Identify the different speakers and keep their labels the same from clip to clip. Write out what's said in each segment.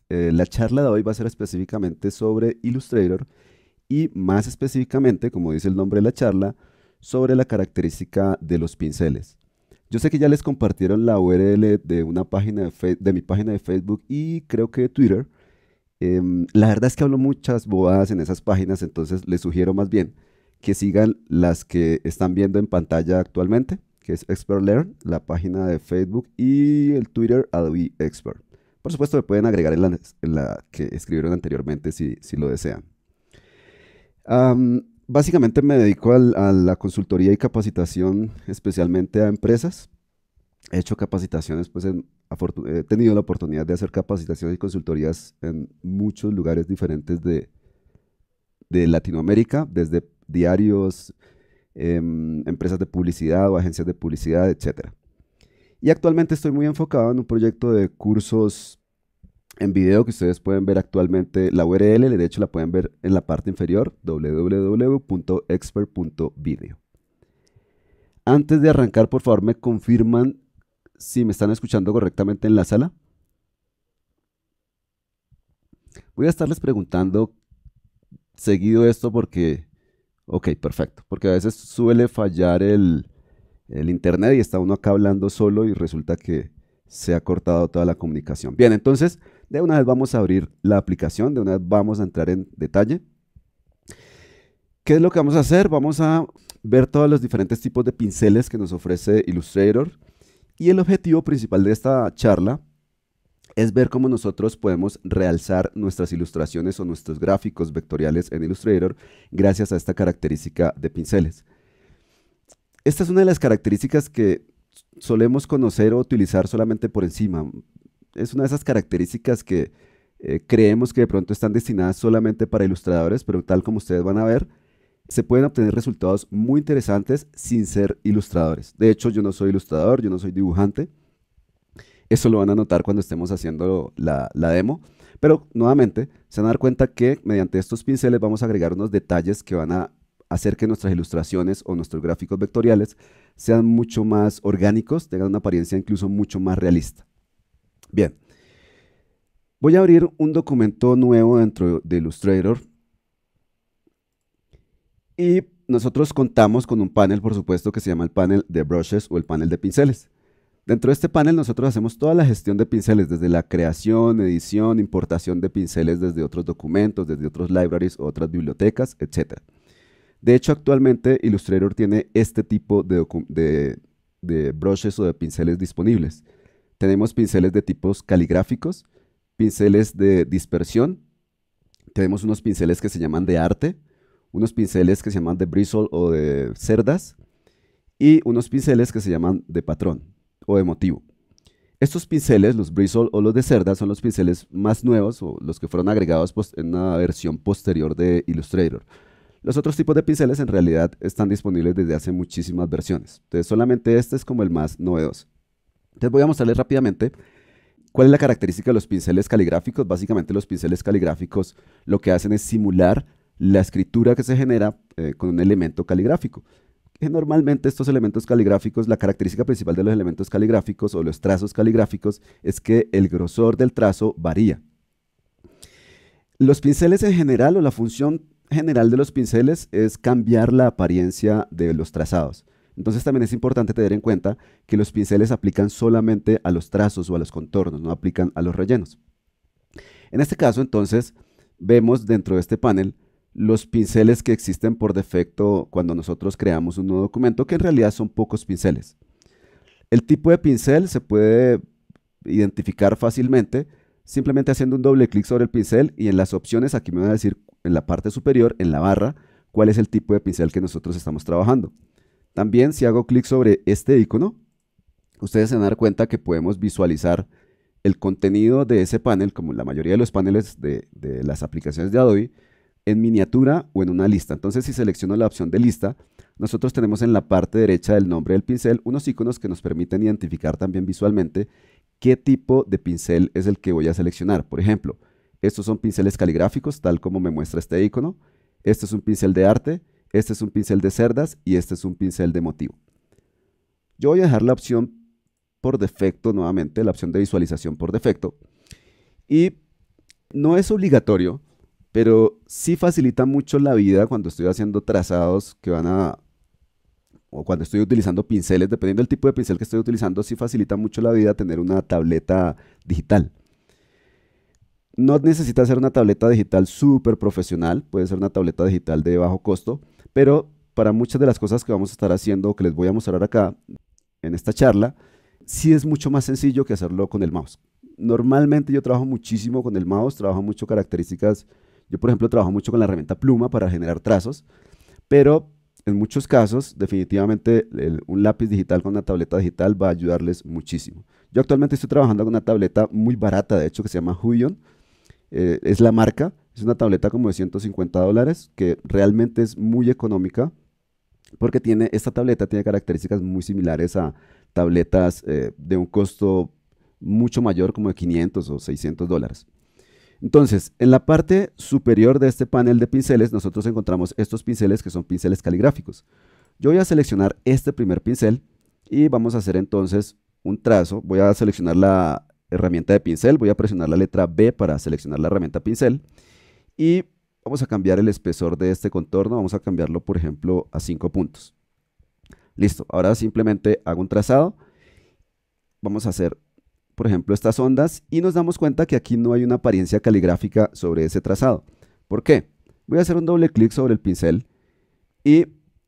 Speaker 1: La charla de hoy va a ser específicamente sobre Illustrator y más específicamente, como dice el nombre de la charla, sobre la característica de los pinceles. Yo sé que ya les compartieron la URL de una página de mi página de Facebook y creo que de Twitter. La verdad es que hablo muchas bobadas en esas páginas, entonces les sugiero más bien que sigan las que están viendo en pantalla actualmente, que es Expert Learn, la página de Facebook y el Twitter Adobe Expert. Por supuesto, me pueden agregar en la que escribieron anteriormente si lo desean. Básicamente me dedico a la consultoría y capacitación, especialmente a empresas. He hecho capacitaciones, pues he tenido la oportunidad de hacer capacitaciones y consultorías en muchos lugares diferentes de Latinoamérica, desde diarios, empresas de publicidad o agencias de publicidad, etcétera. Y actualmente estoy muy enfocado en un proyecto de cursos en video que ustedes pueden ver actualmente. La URL, de hecho, la pueden ver en la parte inferior, www.expert.video. Antes de arrancar, por favor, me confirman si me están escuchando correctamente en la sala. Voy a estarles preguntando seguido esto porque, ok, perfecto, porque a veces suele fallar el internet y está uno acá hablando solo y resulta que se ha cortado toda la comunicación. Bien, entonces de una vez vamos a abrir la aplicación, de una vez vamos a entrar en detalle. ¿Qué es lo que vamos a hacer? Vamos a ver todos los diferentes tipos de pinceles que nos ofrece Illustrator y el objetivo principal de esta charla es ver cómo nosotros podemos realzar nuestras ilustraciones o nuestros gráficos vectoriales en Illustrator gracias a esta característica de pinceles. Esta es una de las características que solemos conocer o utilizar solamente por encima. Es una de esas características que creemos que de pronto están destinadas solamente para ilustradores, pero tal como ustedes van a ver, se pueden obtener resultados muy interesantes sin ser ilustradores. De hecho, yo no soy ilustrador, yo no soy dibujante. Eso lo van a notar cuando estemos haciendo la demo. Pero nuevamente, se van a dar cuenta que mediante estos pinceles vamos a agregar unos detalles que van a hacer que nuestras ilustraciones o nuestros gráficos vectoriales sean mucho más orgánicos, tengan una apariencia incluso mucho más realista. Bien, voy a abrir un documento nuevo dentro de Illustrator y nosotros contamos con un panel, por supuesto, que se llama el panel de brushes o el panel de pinceles. Dentro de este panel nosotros hacemos toda la gestión de pinceles, desde la creación, edición, importación de pinceles desde otros documentos, desde otros libraries o otras bibliotecas, etc. De hecho, actualmente Illustrator tiene este tipo de brushes o de pinceles disponibles. Tenemos pinceles de tipos caligráficos, pinceles de dispersión, tenemos unos pinceles que se llaman de arte, unos pinceles que se llaman de bristle o de cerdas y unos pinceles que se llaman de patrón o de motivo. Estos pinceles, los bristle o los de cerdas, son los pinceles más nuevos o los que fueron agregados en una versión posterior de Illustrator. Los otros tipos de pinceles en realidad están disponibles desde hace muchísimas versiones. Entonces solamente este es como el más novedoso. Entonces voy a mostrarles rápidamente cuál es la característica de los pinceles caligráficos. Básicamente los pinceles caligráficos lo que hacen es simular la escritura que se genera con un elemento caligráfico. Que normalmente estos elementos caligráficos, la característica principal de los elementos caligráficos o los trazos caligráficos es que el grosor del trazo varía. Los pinceles en general o la función general de los pinceles es cambiar la apariencia de los trazados. Entonces también es importante tener en cuenta que los pinceles aplican solamente a los trazos o a los contornos, no aplican a los rellenos. En este caso, entonces, vemos dentro de este panel los pinceles que existen por defecto cuando nosotros creamos un nuevo documento, que en realidad son pocos pinceles. El tipo de pincel se puede identificar fácilmente simplemente haciendo un doble clic sobre el pincel y en las opciones aquí me va a decir en la parte superior, en la barra, cuál es el tipo de pincel que nosotros estamos trabajando. También si hago clic sobre este icono, ustedes se van a dar cuenta que podemos visualizar el contenido de ese panel, como la mayoría de los paneles de las aplicaciones de Adobe, en miniatura o en una lista. Entonces, si selecciono la opción de lista, nosotros tenemos en la parte derecha del nombre del pincel unos iconos que nos permiten identificar también visualmente qué tipo de pincel es el que voy a seleccionar. Por ejemplo, estos son pinceles caligráficos, tal como me muestra este icono. Este es un pincel de arte, este es un pincel de cerdas y este es un pincel de motivo. Yo voy a dejar la opción por defecto nuevamente, la opción de visualización por defecto. Y No es obligatorio, pero sí facilita mucho la vida cuando estoy haciendo trazados que van a, o cuando estoy utilizando pinceles, dependiendo del tipo de pincel que estoy utilizando, sí facilita mucho la vida tener una tableta digital. No necesita ser una tableta digital súper profesional, puede ser una tableta digital de bajo costo, pero para muchas de las cosas que vamos a estar haciendo, o que les voy a mostrar acá en esta charla, sí es mucho más sencillo que hacerlo con el mouse. Normalmente yo trabajo muchísimo con el mouse, trabajo mucho características. Yo, por ejemplo, trabajo mucho con la herramienta pluma para generar trazos, pero en muchos casos, definitivamente, un lápiz digital con una tableta digital va a ayudarles muchísimo. Yo actualmente estoy trabajando con una tableta muy barata, de hecho, que se llama Huion. Es la marca, es una tableta como de $150, que realmente es muy económica, porque esta tableta tiene características muy similares a tabletas de un costo mucho mayor, como de $500 o $600. Entonces, en la parte superior de este panel de pinceles, nosotros encontramos estos pinceles que son pinceles caligráficos. Yo voy a seleccionar este primer pincel y vamos a hacer entonces un trazo. Voy a seleccionar la herramienta de pincel, voy a presionar la letra B para seleccionar la herramienta pincel y vamos a cambiar el espesor de este contorno, vamos a cambiarlo, por ejemplo, a 5 puntos. Listo, ahora simplemente hago un trazado. Vamos a hacer, por ejemplo, estas ondas y nos damos cuenta que aquí no hay una apariencia caligráfica sobre ese trazado. ¿Por qué? Voy a hacer un doble clic sobre el pincel y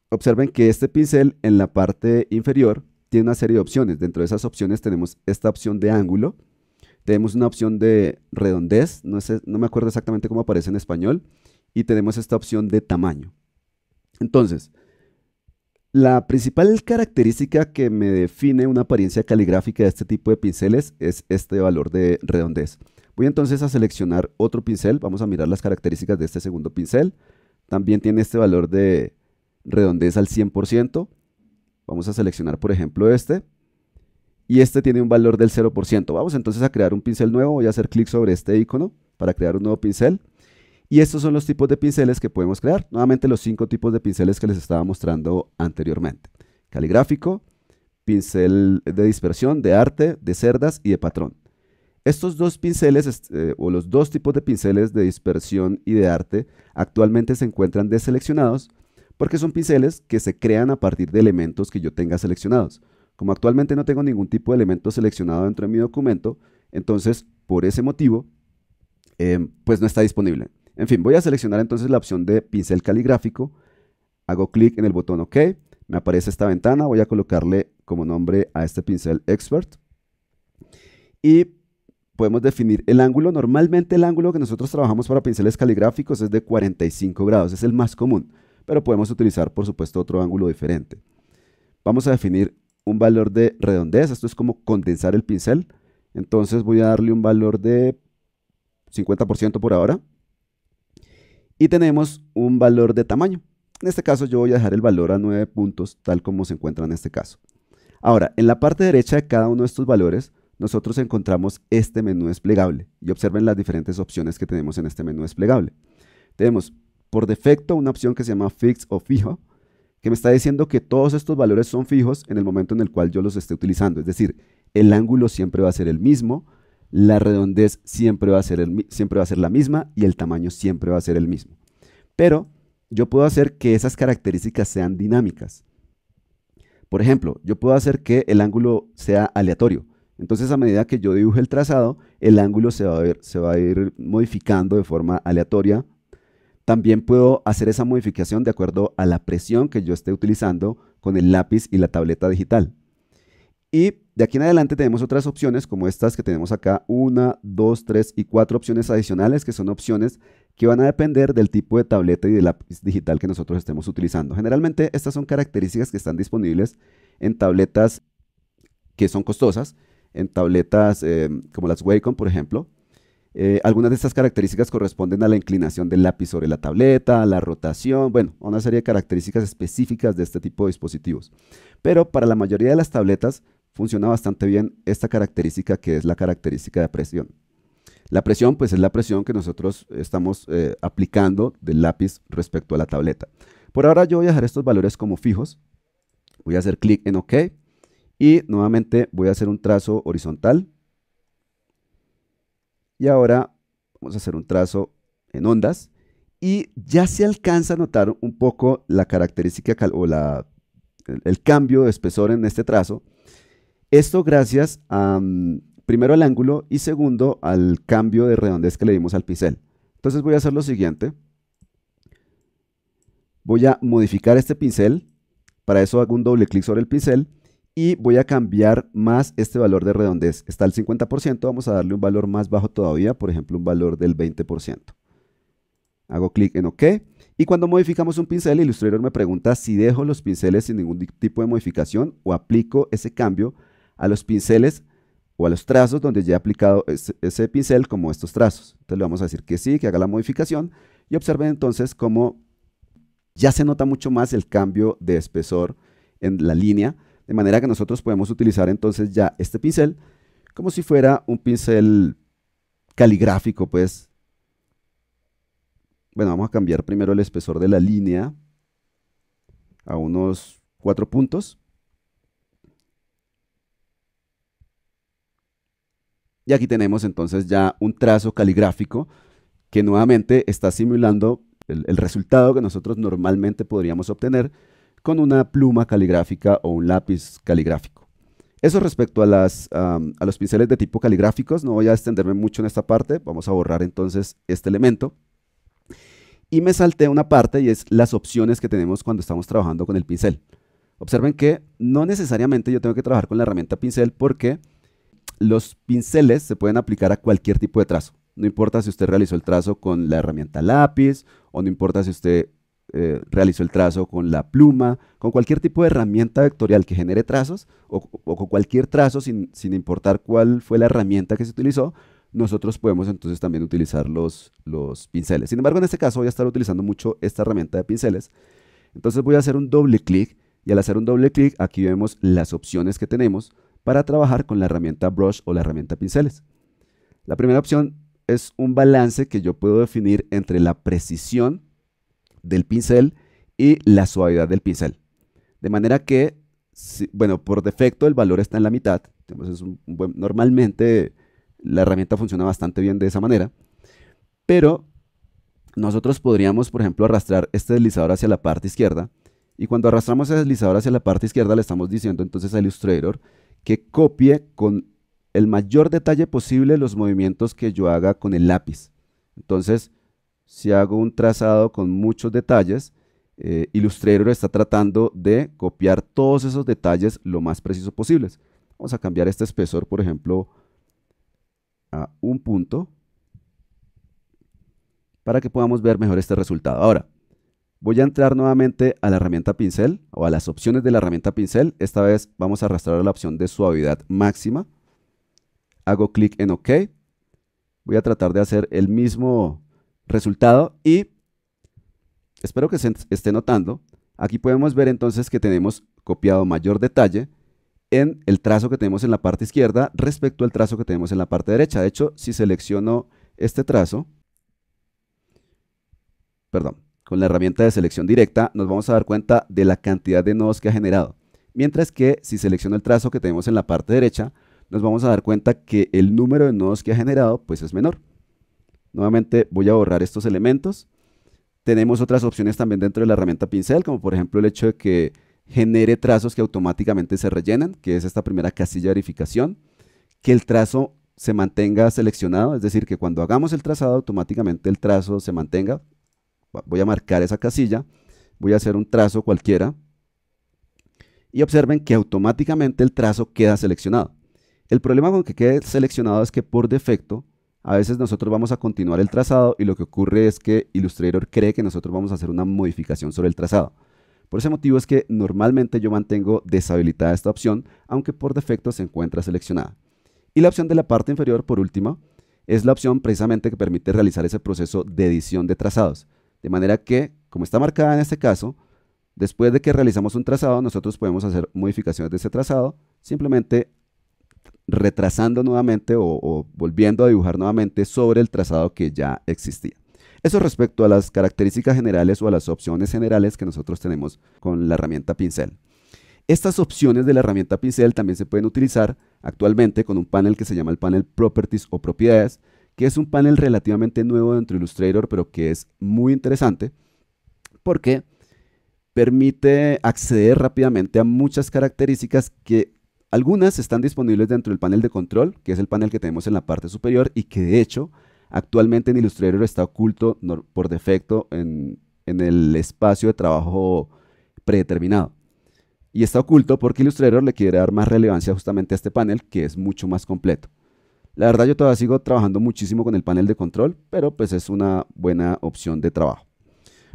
Speaker 1: observen que este pincel en la parte inferior tiene una serie de opciones. Dentro de esas opciones tenemos esta opción de ángulo, tenemos una opción de redondez, no me acuerdo exactamente cómo aparece en español, y tenemos esta opción de tamaño. Entonces, la principal característica que me define una apariencia caligráfica de este tipo de pinceles es este valor de redondez. Voy entonces a seleccionar otro pincel, vamos a mirar las características de este segundo pincel. También tiene este valor de redondez al 100%. Vamos a seleccionar, por ejemplo, este. Y este tiene un valor del 0%. Vamos entonces a crear un pincel nuevo. Voy a hacer clic sobre este icono para crear un nuevo pincel. Y estos son los tipos de pinceles que podemos crear. Nuevamente los 5 tipos de pinceles que les estaba mostrando anteriormente. Caligráfico, pincel de dispersión, de arte, de cerdas y de patrón. Estos dos pinceles, o los dos tipos de pinceles de dispersión y de arte, actualmente se encuentran deseleccionados porque son pinceles que se crean a partir de elementos que yo tenga seleccionados. Como actualmente no tengo ningún tipo de elemento seleccionado dentro de mi documento, entonces por ese motivo, pues no está disponible. En fin, voy a seleccionar entonces la opción de pincel caligráfico, hago clic en el botón OK, me aparece esta ventana, voy a colocarle como nombre a este pincel Expert y podemos definir el ángulo. Normalmente el ángulo que nosotros trabajamos para pinceles caligráficos es de 45 grados, es el más común, pero podemos utilizar por supuesto otro ángulo diferente. Vamos a definir un valor de redondez, esto es como condensar el pincel, entonces voy a darle un valor de 50% por ahora. Y tenemos un valor de tamaño. En este caso yo voy a dejar el valor a 9 puntos, tal como se encuentra en este caso. Ahora, en la parte derecha de cada uno de estos valores, nosotros encontramos este menú desplegable. Y observen las diferentes opciones que tenemos en este menú desplegable. Tenemos por defecto una opción que se llama Fix o Fijo, que me está diciendo que todos estos valores son fijos en el momento en el cual yo los esté utilizando. Es decir, el ángulo siempre va a ser el mismo, la redondez siempre va a ser la misma y el tamaño siempre va a ser el mismo. Pero yo puedo hacer que esas características sean dinámicas. Por ejemplo, yo puedo hacer que el ángulo sea aleatorio. Entonces, a medida que yo dibuje el trazado, el ángulo se va a ir modificando de forma aleatoria. También puedo hacer esa modificación de acuerdo a la presión que yo esté utilizando con el lápiz y la tableta digital. Y de aquí en adelante tenemos otras opciones como estas que tenemos acá, 1, 2, 3 y 4 opciones adicionales, que son opciones que van a depender del tipo de tableta y de lápiz digital que nosotros estemos utilizando. Generalmente estas son características que están disponibles en tabletas que son costosas, en tabletas como las Wacom, por ejemplo. Algunas de estas características corresponden a la inclinación del lápiz sobre la tableta, a la rotación, bueno, a una serie de características específicas de este tipo de dispositivos. Pero para la mayoría de las tabletas funciona bastante bien esta característica, que es la característica de presión. La presión, pues es la presión que nosotros estamos aplicando del lápiz respecto a la tableta. Por ahora yo voy a dejar estos valores como fijos. Voy a hacer clic en OK y nuevamente voy a hacer un trazo horizontal. Y ahora Vamos a hacer un trazo en ondas y ya se alcanza a notar un poco la característica o el cambio de espesor en este trazo. Esto gracias a, primero al ángulo y segundo al cambio de redondez que le dimos al pincel. Entonces voy a hacer lo siguiente. Voy a modificar este pincel. Para eso hago un doble clic sobre el pincel y voy a cambiar más este valor de redondez. Está al 50%, vamos a darle un valor más bajo todavía, por ejemplo un valor del 20%. Hago clic en OK y cuando modificamos un pincel, Illustrator me pregunta si dejo los pinceles sin ningún tipo de modificación o aplico ese cambio a los pinceles o a los trazos donde ya he aplicado ese pincel como estos trazos. Entonces le vamos a decir que sí, que haga la modificación y observen entonces cómo ya se nota mucho más el cambio de espesor en la línea, de manera que nosotros podemos utilizar entonces ya este pincel como si fuera un pincel caligráfico, pues. Bueno, vamos a cambiar primero el espesor de la línea a unos 4 puntos. Y aquí tenemos entonces ya un trazo caligráfico que nuevamente está simulando el resultado que nosotros normalmente podríamos obtener con una pluma caligráfica o un lápiz caligráfico. Eso respecto a los pinceles de tipo caligráficos. No voy a extenderme mucho en esta parte. Vamos a borrar entonces este elemento. Y me salté una parte y es las opciones que tenemos cuando estamos trabajando con el pincel. Observen que no necesariamente yo tengo que trabajar con la herramienta pincel porque los pinceles se pueden aplicar a cualquier tipo de trazo. No importa si usted realizó el trazo con la herramienta lápiz o no importa si usted realizó el trazo con la pluma, con cualquier tipo de herramienta vectorial que genere trazos o con cualquier trazo sin importar cuál fue la herramienta que se utilizó. Nosotros podemos entonces también utilizar los pinceles. Sin embargo, en este caso voy a estar utilizando mucho esta herramienta de pinceles. Entonces voy a hacer un doble clic y al hacer un doble clic aquí vemos las opciones que tenemos para trabajar con la herramienta brush o la herramienta pinceles. La primera opción es un balance que yo puedo definir entre la precisión del pincel y la suavidad del pincel. De manera que, bueno, por defecto el valor está en la mitad. Entonces normalmente la herramienta funciona bastante bien de esa manera, pero nosotros podríamos, por ejemplo, arrastrar este deslizador hacia la parte izquierda y cuando arrastramos el deslizador hacia la parte izquierda le estamos diciendo entonces a Illustrator que copie con el mayor detalle posible los movimientos que yo haga con el lápiz. Entonces, si hago un trazado con muchos detalles, Illustrator está tratando de copiar todos esos detalles lo más preciso posibles. Vamos a cambiar este espesor, por ejemplo, a un punto para que podamos ver mejor este resultado. Ahora, voy a entrar nuevamente a la herramienta pincel o a las opciones de la herramienta pincel. Esta vez vamos a arrastrar a la opción de suavidad máxima. Hago clic en OK. Voy a tratar de hacer el mismo resultado y espero que se esté notando. Aquí podemos ver entonces que tenemos copiado mayor detalle en el trazo que tenemos en la parte izquierda respecto al trazo que tenemos en la parte derecha. De hecho, si selecciono este trazo, con la herramienta de selección directa, nos vamos a dar cuenta de la cantidad de nodos que ha generado. Mientras que si selecciono el trazo que tenemos en la parte derecha, nos vamos a dar cuenta que el número de nodos que ha generado pues es menor. Nuevamente voy a borrar estos elementos. Tenemos otras opciones también dentro de la herramienta pincel, como por ejemplo el hecho de que genere trazos que automáticamente se rellenan, que es esta primera casilla de verificación, que el trazo se mantenga seleccionado, es decir, que cuando hagamos el trazado automáticamente el trazo se mantenga. Voy a marcar esa casilla, voy a hacer un trazo cualquiera y observen que automáticamente el trazo queda seleccionado. El problema con que quede seleccionado es que por defecto a veces nosotros vamos a continuar el trazado y lo que ocurre es que Illustrator cree que nosotros vamos a hacer una modificación sobre el trazado. Por ese motivo es que normalmente yo mantengo deshabilitada esta opción, aunque por defecto se encuentra seleccionada. Y la opción de la parte inferior, por último, es la opción precisamente que permite realizar ese proceso de edición de trazados. De manera que, como está marcada en este caso, después de que realizamos un trazado, nosotros podemos hacer modificaciones de ese trazado, simplemente retrasando nuevamente o volviendo a dibujar nuevamente sobre el trazado que ya existía. Eso respecto a las características generales o a las opciones generales que nosotros tenemos con la herramienta pincel. Estas opciones de la herramienta pincel también se pueden utilizar actualmente con un panel que se llama el panel Properties o Propiedades, que es un panel relativamente nuevo dentro de Illustrator, pero que es muy interesante porque permite acceder rápidamente a muchas características que algunas están disponibles dentro del panel de control, que es el panel que tenemos en la parte superior y que de hecho actualmente en Illustrator está oculto por defecto en el espacio de trabajo predeterminado. Y está oculto porque Illustrator le quiere dar más relevancia justamente a este panel, que es mucho más completo. La verdad, yo todavía sigo trabajando muchísimo con el panel de control, pero pues es una buena opción de trabajo.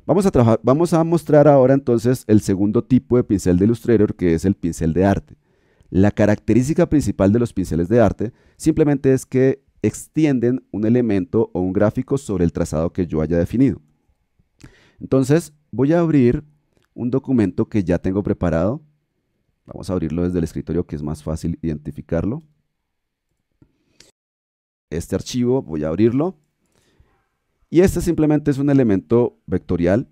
Speaker 1: Vamos a mostrar ahora entonces el segundo tipo de pincel de Illustrator, que es el pincel de arte. La característica principal de los pinceles de arte simplemente es que extienden un elemento o un gráfico sobre el trazado que yo haya definido. Entonces voy a abrir un documento que ya tengo preparado. Vamos a abrirlo desde el escritorio, que es más fácil identificarlo. Este archivo voy a abrirlo. Y este simplemente es un elemento vectorial,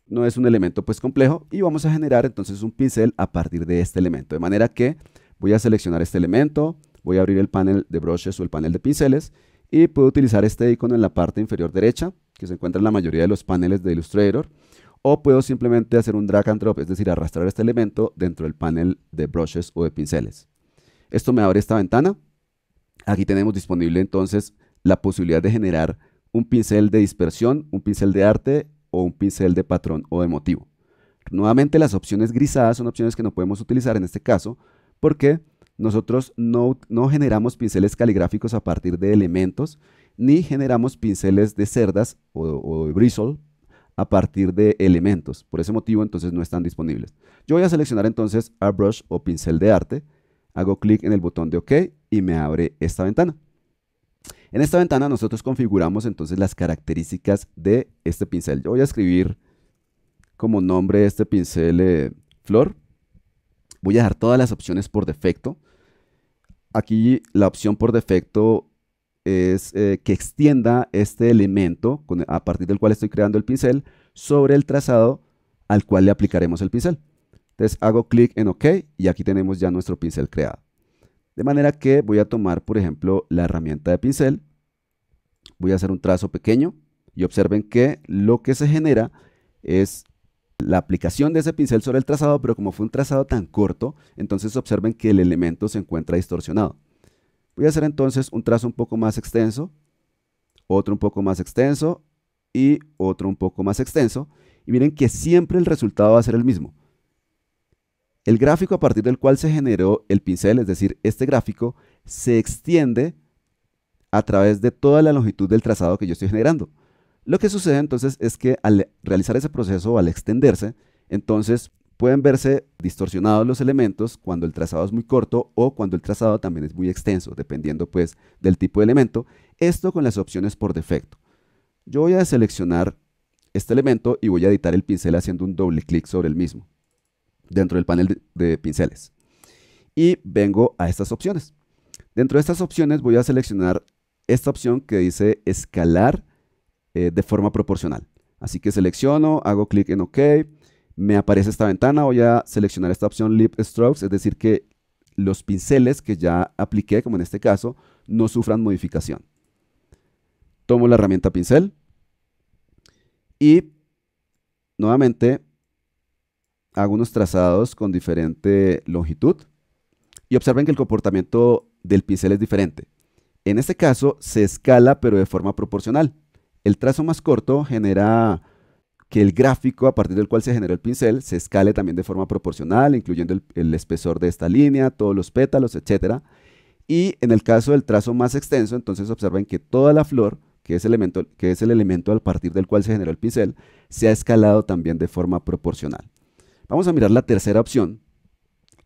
Speaker 1: no es un elemento pues complejo, y vamos a generar entonces un pincel a partir de este elemento. De manera que voy a seleccionar este elemento, voy a abrir el panel de brushes o el panel de pinceles, y puedo utilizar este icono en la parte inferior derecha, que se encuentra en la mayoría de los paneles de Illustrator, o puedo simplemente hacer un drag and drop, es decir, arrastrar este elemento dentro del panel de brushes o de pinceles. Esto me abre esta ventana. Aquí tenemos disponible entonces la posibilidad de generar un pincel de dispersión, un pincel de arte o un pincel de patrón o de motivo. Nuevamente, las opciones grisadas son opciones que no podemos utilizar en este caso porque nosotros no generamos pinceles caligráficos a partir de elementos, ni generamos pinceles de cerdas o de bristle a partir de elementos. Por ese motivo, entonces no están disponibles. Yo voy a seleccionar entonces Airbrush o pincel de arte, hago clic en el botón de OK y me abre esta ventana. En esta ventana nosotros configuramos entonces las características de este pincel. Yo voy a escribir como nombre de este pincel flor. Voy a dejar todas las opciones por defecto. Aquí la opción por defecto es que extienda este elemento a partir del cual estoy creando el pincel sobre el trazado al cual le aplicaremos el pincel. Entonces hago clic en OK y aquí tenemos ya nuestro pincel creado. De manera que voy a tomar, por ejemplo, la herramienta de pincel, voy a hacer un trazo pequeño y observen que lo que se genera es la aplicación de ese pincel sobre el trazado, pero como fue un trazado tan corto, entonces observen que el elemento se encuentra distorsionado. Voy a hacer entonces un trazo un poco más extenso, otro un poco más extenso y otro un poco más extenso, y miren que siempre el resultado va a ser el mismo. El gráfico a partir del cual se generó el pincel, es decir, este gráfico, se extiende a través de toda la longitud del trazado que yo estoy generando. Lo que sucede entonces es que al realizar ese proceso o al extenderse, entonces pueden verse distorsionados los elementos cuando el trazado es muy corto o cuando el trazado también es muy extenso, dependiendo pues del tipo de elemento. Esto con las opciones por defecto. Yo voy a seleccionar este elemento y voy a editar el pincel haciendo un doble clic sobre el mismo dentro del panel de pinceles. Y vengo a estas opciones. Dentro de estas opciones voy a seleccionar esta opción que dice escalar de forma proporcional. Así que selecciono, hago clic en OK, me aparece esta ventana, voy a seleccionar esta opción Lip Strokes, es decir que los pinceles que ya apliqué, como en este caso, no sufran modificación. Tomo la herramienta pincel y nuevamente hago unos trazados con diferente longitud y observen que el comportamiento del pincel es diferente. En este caso se escala pero de forma proporcional. El trazo más corto genera que el gráfico a partir del cual se generó el pincel se escale también de forma proporcional, incluyendo el espesor de esta línea, todos los pétalos, etc. Y en el caso del trazo más extenso, entonces observen que toda la flor, que es el elemento a partir del cual se generó el pincel, se ha escalado también de forma proporcional. Vamos a mirar la tercera opción,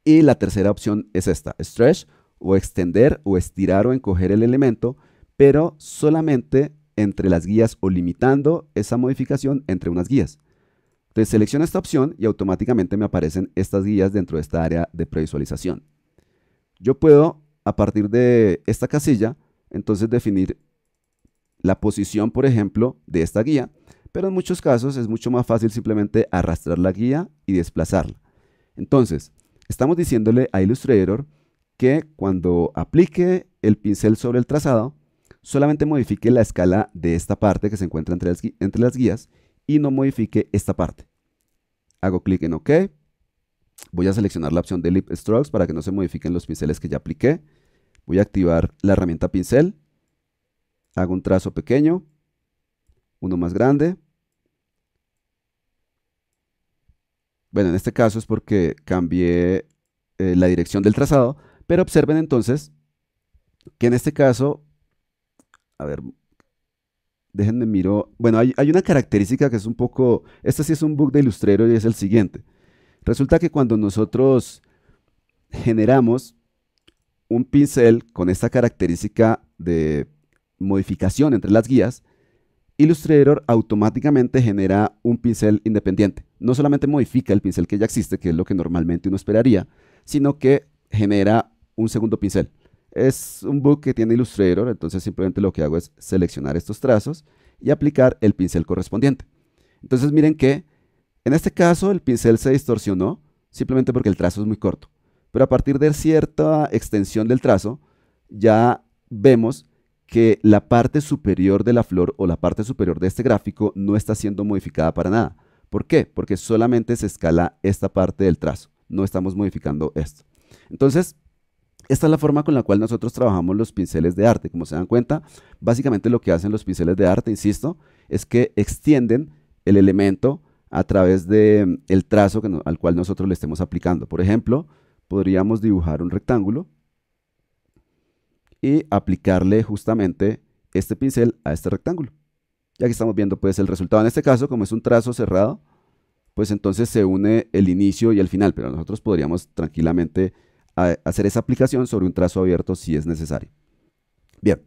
Speaker 1: y la tercera opción es esta, stretch, o extender, o estirar o encoger el elemento, pero solamente entre las guías o limitando esa modificación entre unas guías. Entonces selecciono esta opción y automáticamente me aparecen estas guías dentro de esta área de previsualización. Yo puedo, a partir de esta casilla, entonces definir la posición, por ejemplo, de esta guía, pero en muchos casos es mucho más fácil simplemente arrastrar la guía y desplazarla. Entonces, estamos diciéndole a Illustrator que cuando aplique el pincel sobre el trazado, solamente modifique la escala de esta parte que se encuentra entre las guías y no modifique esta parte. Hago clic en OK. Voy a seleccionar la opción de Lip Strokes para que no se modifiquen los pinceles que ya apliqué. Voy a activar la herramienta pincel. Hago un trazo pequeño, uno más grande. Bueno, en este caso es porque cambié la dirección del trazado, pero observen entonces que en este caso, a ver, déjenme miro, bueno, hay una característica que es un poco, este sí es un bug de Illustrator y es el siguiente. Resulta que cuando nosotros generamos un pincel con esta característica de modificación entre las guías, Illustrator automáticamente genera un pincel independiente. No solamente modifica el pincel que ya existe, que es lo que normalmente uno esperaría, sino que genera un segundo pincel. Es un bug que tiene Illustrator, entonces simplemente lo que hago es seleccionar estos trazos y aplicar el pincel correspondiente. Entonces miren que en este caso el pincel se distorsionó simplemente porque el trazo es muy corto. Pero a partir de cierta extensión del trazo, ya vemos que la parte superior de la flor o la parte superior de este gráfico no está siendo modificada para nada. ¿Por qué? Porque solamente se escala esta parte del trazo, no estamos modificando esto. Entonces, esta es la forma con la cual nosotros trabajamos los pinceles de arte. Como se dan cuenta, básicamente lo que hacen los pinceles de arte, insisto, es que extienden el elemento a través del trazo al cual nosotros le estemos aplicando. Por ejemplo, podríamos dibujar un rectángulo y aplicarle justamente este pincel a este rectángulo. Y aquí estamos viendo pues el resultado. En este caso, como es un trazo cerrado, pues entonces se une el inicio y el final, pero nosotros podríamos tranquilamente hacer esa aplicación sobre un trazo abierto si es necesario. Bien,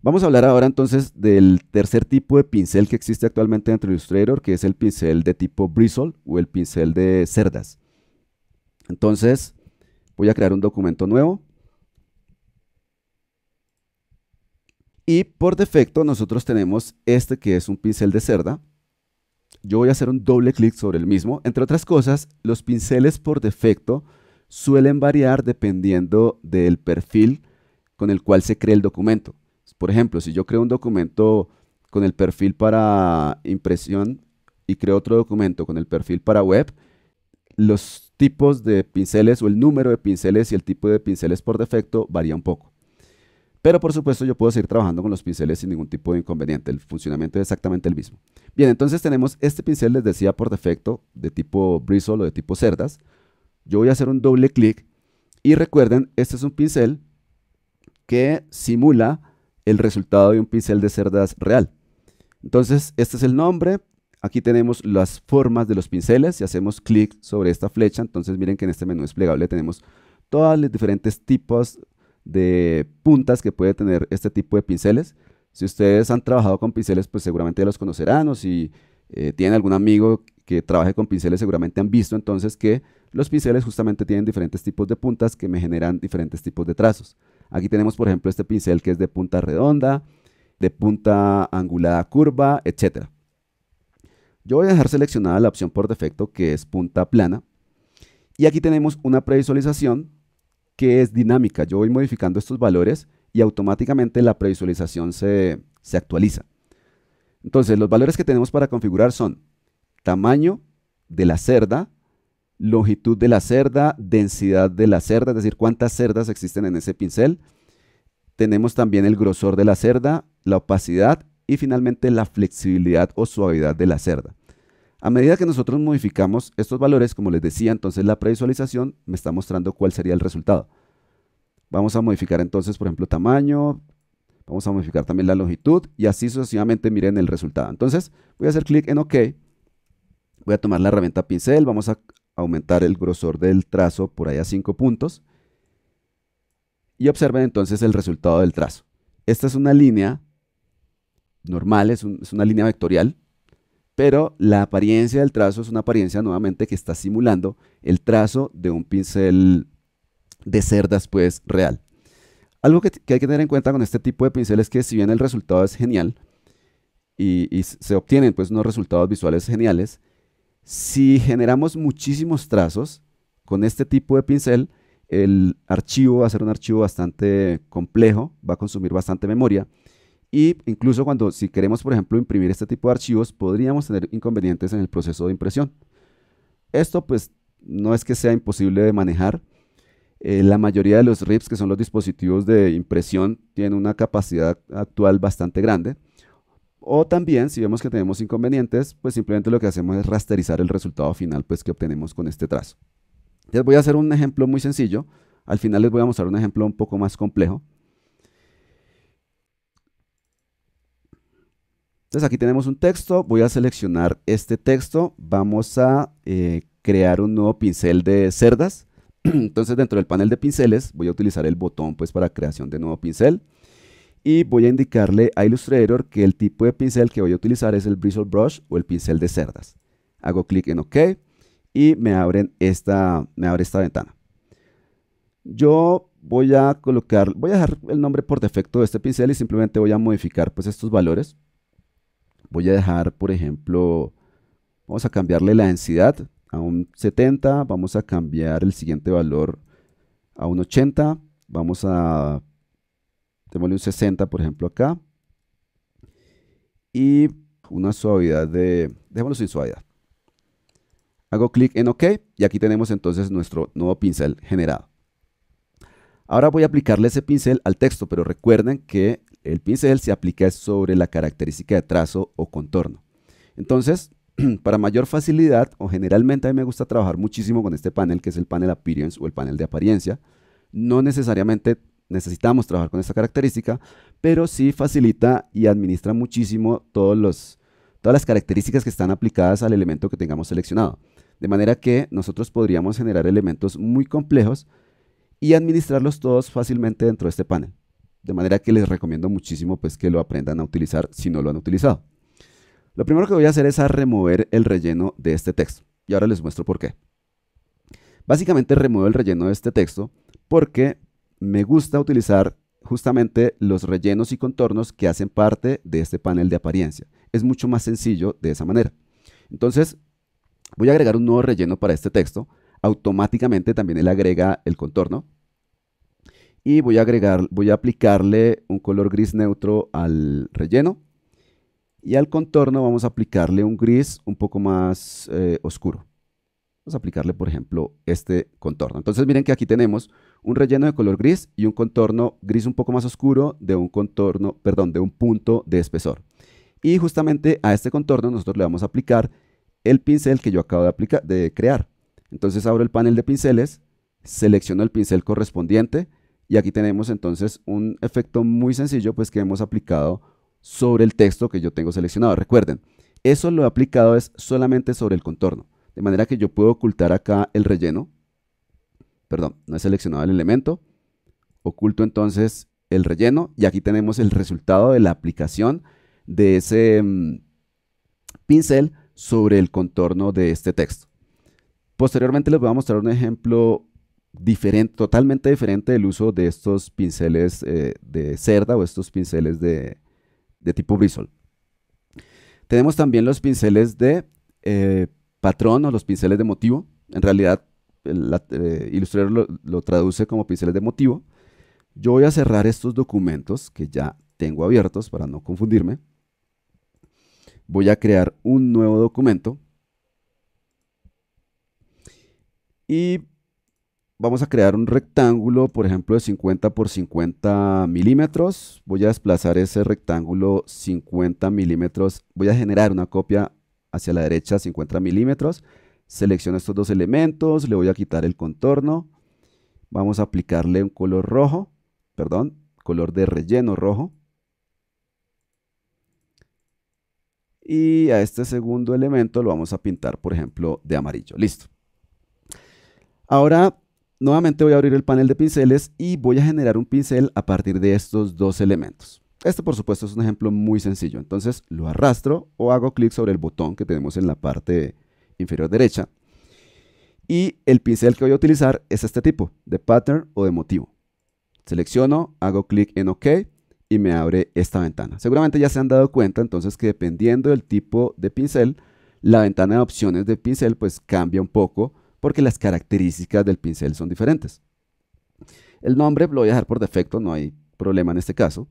Speaker 1: vamos a hablar ahora entonces del tercer tipo de pincel que existe actualmente dentro de Illustrator, que es el pincel de tipo bristle o el pincel de cerdas. Entonces, voy a crear un documento nuevo. Y por defecto nosotros tenemos este que es un pincel de cerda. Yo voy a hacer un doble clic sobre el mismo. Entre otras cosas, los pinceles por defecto suelen variar dependiendo del perfil con el cual se cree el documento. Por ejemplo, si yo creo un documento con el perfil para impresión y creo otro documento con el perfil para web, los tipos de pinceles o el número de pinceles y el tipo de pinceles por defecto varía un poco. Pero por supuesto yo puedo seguir trabajando con los pinceles sin ningún tipo de inconveniente. El funcionamiento es exactamente el mismo. Bien, entonces tenemos este pincel, les decía, por defecto, de tipo bristle o de tipo cerdas. Yo voy a hacer un doble clic y recuerden, este es un pincel que simula el resultado de un pincel de cerdas real. Entonces, este es el nombre. Aquí tenemos las formas de los pinceles. Si hacemos clic sobre esta flecha, entonces miren que en este menú desplegable tenemos todos los diferentes tipos de puntas que puede tener este tipo de pinceles. Si ustedes han trabajado con pinceles, pues seguramente ya los conocerán, o si tienen algún amigo que trabaje con pinceles, seguramente han visto entonces que los pinceles justamente tienen diferentes tipos de puntas que me generan diferentes tipos de trazos. Aquí tenemos, por ejemplo, este pincel que es de punta redonda, de punta angulada curva, etc. Yo voy a dejar seleccionada la opción por defecto que es punta plana. Y aquí tenemos una previsualización que es dinámica. Yo voy modificando estos valores y automáticamente la previsualización se actualiza. Entonces, los valores que tenemos para configurar son tamaño de la cerda, longitud de la cerda, densidad de la cerda, es decir, cuántas cerdas existen en ese pincel. Tenemos también el grosor de la cerda, la opacidad y finalmente la flexibilidad o suavidad de la cerda. A medida que nosotros modificamos estos valores, como les decía, entonces la previsualización me está mostrando cuál sería el resultado. Vamos a modificar entonces, por ejemplo, tamaño, vamos a modificar también la longitud y así sucesivamente miren el resultado. Entonces voy a hacer clic en OK, voy a tomar la herramienta pincel, vamos a aumentar el grosor del trazo por ahí a 5 puntos y observen entonces el resultado del trazo. Esta es una línea normal, es una línea vectorial, pero la apariencia del trazo es una apariencia nuevamente que está simulando el trazo de un pincel de cerdas pues real. Algo que hay que tener en cuenta con este tipo de pincel es que si bien el resultado es genial y se obtienen pues unos resultados visuales geniales, si generamos muchísimos trazos con este tipo de pincel, el archivo va a ser un archivo bastante complejo, va a consumir bastante memoria Y incluso si queremos, por ejemplo, imprimir este tipo de archivos, podríamos tener inconvenientes en el proceso de impresión. Esto pues no es que sea imposible de manejar. La mayoría de los RIPs, que son los dispositivos de impresión, tienen una capacidad actual bastante grande. O también, si vemos que tenemos inconvenientes, pues simplemente lo que hacemos es rasterizar el resultado final pues, que obtenemos con este trazo. Les voy a hacer un ejemplo muy sencillo. Al final les voy a mostrar un ejemplo un poco más complejo. Entonces aquí tenemos un texto, voy a seleccionar este texto, vamos a crear un nuevo pincel de cerdas. Entonces dentro del panel de pinceles voy a utilizar el botón pues para creación de nuevo pincel y voy a indicarle a Illustrator que el tipo de pincel que voy a utilizar es el Bristle Brush o el pincel de cerdas. Hago clic en OK y me abre esta ventana. Yo voy a dejar el nombre por defecto de este pincel y simplemente voy a modificar pues estos valores. Voy a dejar, por ejemplo, vamos a cambiarle la densidad a un 70, vamos a cambiar el siguiente valor a un 80, vamos a démosle un 60, por ejemplo, acá, y una suavidad démoslo sin suavidad. Hago clic en OK y aquí tenemos entonces nuestro nuevo pincel generado. Ahora voy a aplicarle ese pincel al texto, pero recuerden que el pincel se aplica sobre la característica de trazo o contorno. Entonces, para mayor facilidad, o generalmente a mí me gusta trabajar muchísimo con este panel, que es el panel Appearance o el panel de apariencia. No necesariamente necesitamos trabajar con esta característica, pero sí facilita y administra muchísimo todas las características que están aplicadas al elemento que tengamos seleccionado. De manera que nosotros podríamos generar elementos muy complejos y administrarlos todos fácilmente dentro de este panel. De manera que les recomiendo muchísimo pues, que lo aprendan a utilizar si no lo han utilizado. Lo primero que voy a hacer es remover el relleno de este texto. Y ahora les muestro por qué. Básicamente remuevo el relleno de este texto porque me gusta utilizar justamente los rellenos y contornos que hacen parte de este panel de apariencia. Es mucho más sencillo de esa manera. Entonces, voy a agregar un nuevo relleno para este texto. Automáticamente también él agrega el contorno. Y voy a aplicarle un color gris neutro al relleno. Y al contorno vamos a aplicarle un gris un poco más oscuro. Vamos a aplicarle, por ejemplo, este contorno. Entonces miren que aquí tenemos un relleno de color gris y un contorno gris un poco más oscuro de un punto de espesor. Y justamente a este contorno nosotros le vamos a aplicar el pincel que yo acabo de crear. Entonces abro el panel de pinceles, selecciono el pincel correspondiente y aquí tenemos entonces un efecto muy sencillo pues que hemos aplicado sobre el texto que yo tengo seleccionado. Recuerden, eso lo he aplicado es solamente sobre el contorno. De manera que yo puedo ocultar acá el relleno. Perdón, no he seleccionado el elemento. Oculto entonces el relleno y aquí tenemos el resultado de la aplicación de ese pincel sobre el contorno de este texto. Posteriormente les voy a mostrar un ejemplo diferente, totalmente diferente del uso de estos pinceles de cerda o estos pinceles de tipo bristle. Tenemos también los pinceles de patrón o los pinceles de motivo. En realidad, Illustrator lo traduce como pinceles de motivo. Yo voy a cerrar estos documentos que ya tengo abiertos para no confundirme. Voy a crear un nuevo documento. Y vamos a crear un rectángulo, por ejemplo, de 50 por 50 milímetros. Voy a desplazar ese rectángulo 50 milímetros. Voy a generar una copia hacia la derecha 50 milímetros. Selecciono estos dos elementos, le voy a quitar el contorno. Vamos a aplicarle un color rojo, color de relleno rojo. Y a este segundo elemento lo vamos a pintar, por ejemplo, de amarillo. Listo. Ahora, nuevamente voy a abrir el panel de pinceles y voy a generar un pincel a partir de estos dos elementos. Este, por supuesto, es un ejemplo muy sencillo. Entonces, lo arrastro o hago clic sobre el botón que tenemos en la parte inferior derecha. Y el pincel que voy a utilizar es este tipo, de pattern o de motivo. Selecciono, hago clic en OK y me abre esta ventana. Seguramente ya se han dado cuenta entonces que dependiendo del tipo de pincel, la ventana de opciones de pincel pues cambia un poco porque las características del pincel son diferentes. El nombre lo voy a dejar por defecto, no hay problema en este caso.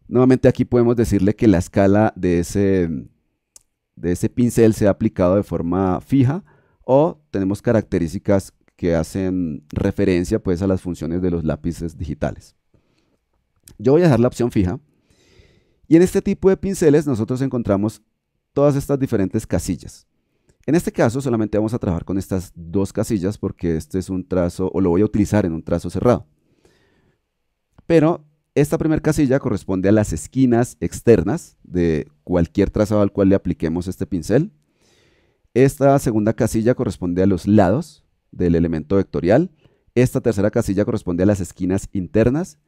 Speaker 1: Nuevamente aquí podemos decirle que la escala de ese pincel sea aplicado de forma fija o tenemos características que hacen referencia pues a las funciones de los lápices digitales. Yo voy a dejar la opción fija y en este tipo de pinceles nosotros encontramos todas estas diferentes casillas. En este caso solamente vamos a trabajar con estas dos casillas porque este es un trazo, o lo voy a utilizar en un trazo cerrado. Pero esta primera casilla corresponde a las esquinas externas de cualquier trazado al cual le apliquemos este pincel. Esta segunda casilla corresponde a los lados del elemento vectorial. Esta tercera casilla corresponde a las esquinas internas.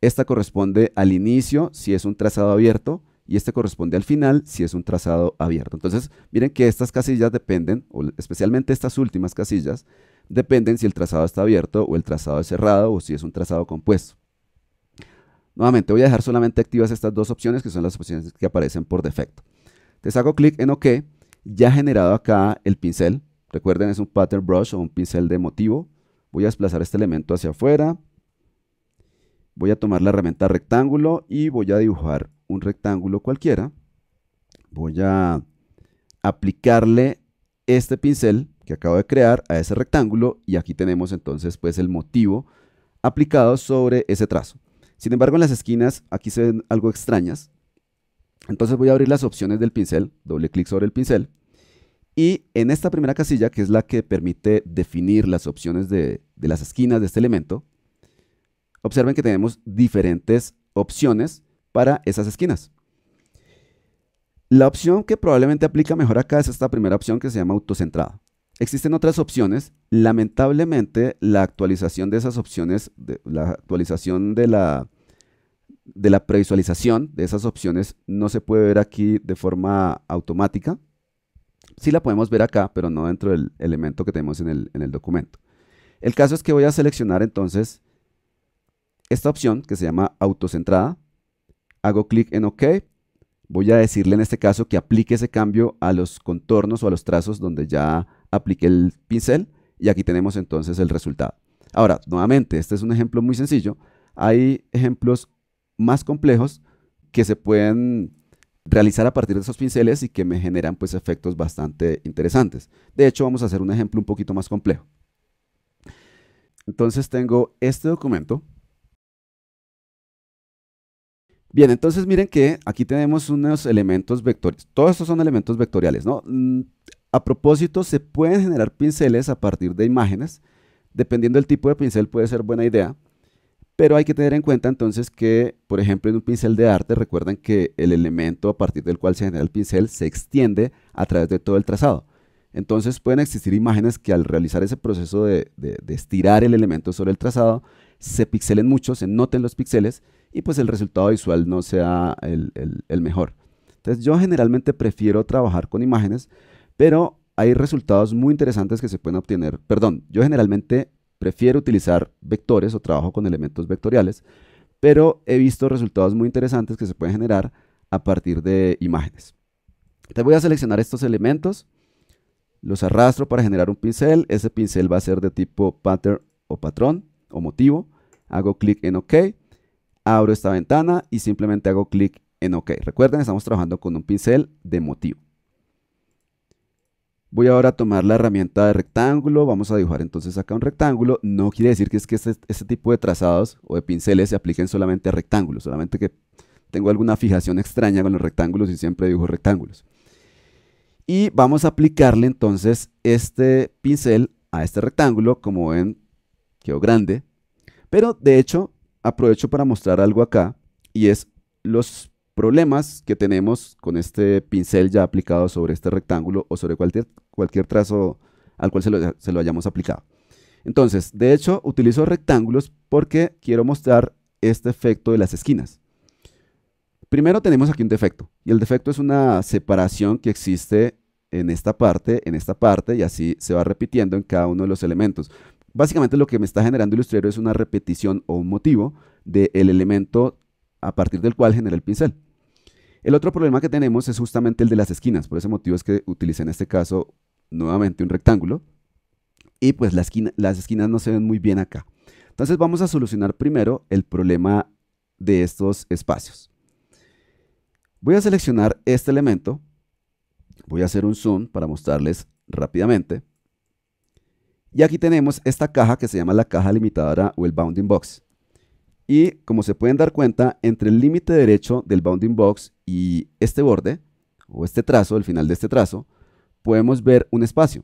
Speaker 1: Esta corresponde al inicio si es un trazado abierto y este corresponde al final si es un trazado abierto. Entonces, miren que estas casillas dependen, o especialmente estas últimas casillas, dependen si el trazado está abierto o el trazado es cerrado o si es un trazado compuesto. Nuevamente voy a dejar solamente activas estas dos opciones que son las opciones que aparecen por defecto. Entonces hago clic en OK, ya ha generado acá el pincel. Recuerden, es un pattern brush o un pincel de motivo. Voy a desplazar este elemento hacia afuera. Voy a tomar la herramienta rectángulo y voy a dibujar un rectángulo cualquiera. Voy a aplicarle este pincel que acabo de crear a ese rectángulo y aquí tenemos entonces pues el motivo aplicado sobre ese trazo. Sin embargo, en las esquinas aquí se ven algo extrañas. Entonces voy a abrir las opciones del pincel, doble clic sobre el pincel y en esta primera casilla, que es la que permite definir las opciones de las esquinas de este elemento, observen que tenemos diferentes opciones para esas esquinas. La opción que probablemente aplica mejor acá es esta primera opción que se llama autocentrada. Existen otras opciones, lamentablemente la actualización de esas opciones, la actualización de la previsualización de esas opciones no se puede ver aquí de forma automática. Sí la podemos ver acá, pero no dentro del elemento que tenemos en el documento. El caso es que voy a seleccionar entonces esta opción que se llama autocentrada, hago clic en OK, voy a decirle en este caso que aplique ese cambio a los contornos o a los trazos donde ya apliqué el pincel y aquí tenemos entonces el resultado. Ahora, nuevamente, este es un ejemplo muy sencillo, hay ejemplos más complejos que se pueden realizar a partir de esos pinceles y que me generan pues efectos bastante interesantes. De hecho, vamos a hacer un ejemplo un poquito más complejo. Entonces tengo este documento. Bien, entonces miren que aquí tenemos unos elementos vectoriales. Todos estos son elementos vectoriales, ¿no? A propósito, se pueden generar pinceles a partir de imágenes. Dependiendo del tipo de pincel puede ser buena idea. Pero hay que tener en cuenta entonces que, por ejemplo, en un pincel de arte, recuerden que el elemento a partir del cual se genera el pincel se extiende a través de todo el trazado. Entonces pueden existir imágenes que al realizar ese proceso de estirar el elemento sobre el trazado, se pixelen mucho, se noten los píxeles y pues el resultado visual no sea el mejor. Entonces yo generalmente prefiero trabajar con imágenes, pero hay resultados muy interesantes que se pueden obtener. Perdón, yo generalmente prefiero utilizar vectores o trabajo con elementos vectoriales, pero he visto resultados muy interesantes que se pueden generar a partir de imágenes. Entonces voy a seleccionar estos elementos, los arrastro para generar un pincel. Ese pincel va a ser de tipo pattern o patrón o motivo. Hago clic en OK, abro esta ventana y simplemente hago clic en OK. Recuerden, estamos trabajando con un pincel de motivo. Voy ahora a tomar la herramienta de rectángulo, vamos a dibujar entonces acá un rectángulo. No quiere decir que este tipo de trazados o de pinceles se apliquen solamente a rectángulos, solamente que tengo alguna fijación extraña con los rectángulos y siempre dibujo rectángulos. Y vamos a aplicarle entonces este pincel a este rectángulo. Como ven, quedó grande, pero de hecho aprovecho para mostrar algo acá y es los problemas que tenemos con este pincel ya aplicado sobre este rectángulo o sobre cualquier trazo al cual se lo hayamos aplicado. Entonces, de hecho, utilizo rectángulos porque quiero mostrar este efecto de las esquinas. Primero tenemos aquí un defecto, y el defecto es una separación que existe en esta parte, y así se va repitiendo en cada uno de los elementos. Básicamente lo que me está generando Illustrator es una repetición o un motivo del elemento a partir del cual genera el pincel. El otro problema que tenemos es justamente el de las esquinas, por ese motivo es que utilicé en este caso nuevamente un rectángulo y pues las esquinas no se ven muy bien acá. Entonces vamos a solucionar primero el problema de estos espacios. Voy a seleccionar este elemento, voy a hacer un zoom para mostrarles rápidamente. Y aquí tenemos esta caja que se llama la caja limitadora o el bounding box. Y como se pueden dar cuenta, entre el límite derecho del bounding box y este borde, o este trazo, el final de este trazo, podemos ver un espacio.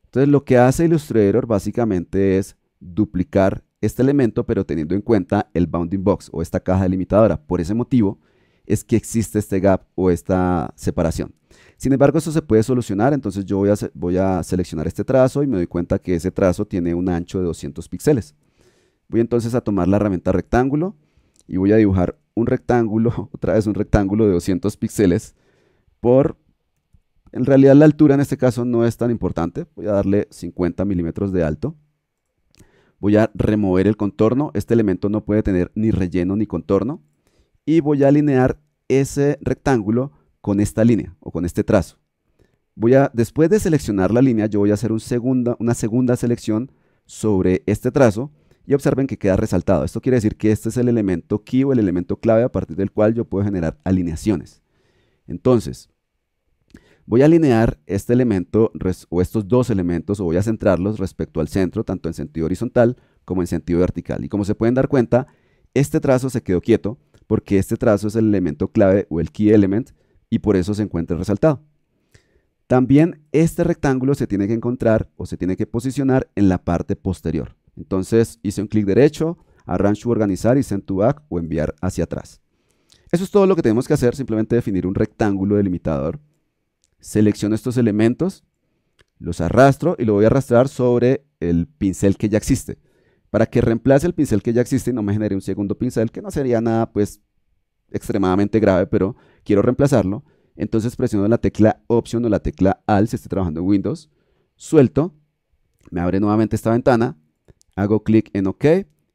Speaker 1: Entonces lo que hace Illustrator básicamente es duplicar este elemento, pero teniendo en cuenta el bounding box o esta caja delimitadora. Por ese motivo es que existe este gap o esta separación. Sin embargo, esto se puede solucionar, entonces yo voy a seleccionar este trazo y me doy cuenta que ese trazo tiene un ancho de 200 píxeles. Voy entonces a tomar la herramienta rectángulo y voy a dibujar un rectángulo, otra vez un rectángulo de 200 píxeles en realidad la altura en este caso no es tan importante, voy a darle 50 milímetros de alto. Voy a remover el contorno, este elemento no puede tener ni relleno ni contorno. Y voy a alinear ese rectángulo con esta línea o con este trazo. Después de seleccionar la línea, yo voy a hacer una segunda selección sobre este trazo y observen que queda resaltado. Esto quiere decir que este es el elemento key o el elemento clave a partir del cual yo puedo generar alineaciones. Entonces, voy a alinear este elemento o estos dos elementos o voy a centrarlos respecto al centro, tanto en sentido horizontal como en sentido vertical. Y como se pueden dar cuenta, este trazo se quedó quieto porque este trazo es el elemento clave o el key element y por eso se encuentra resaltado. También este rectángulo se tiene que encontrar o se tiene que posicionar en la parte posterior. Entonces hice un clic derecho, Arrange to organizar y Send to Back o enviar hacia atrás. Eso es todo lo que tenemos que hacer, simplemente definir un rectángulo delimitador. Selecciono estos elementos, los arrastro y lo voy a arrastrar sobre el pincel que ya existe. Para que reemplace el pincel que ya existe y no me genere un segundo pincel, que no sería nada pues extremadamente grave, pero quiero reemplazarlo. Entonces presiono la tecla Option o la tecla Alt si estoy trabajando en Windows, suelto, me abre nuevamente esta ventana, hago clic en OK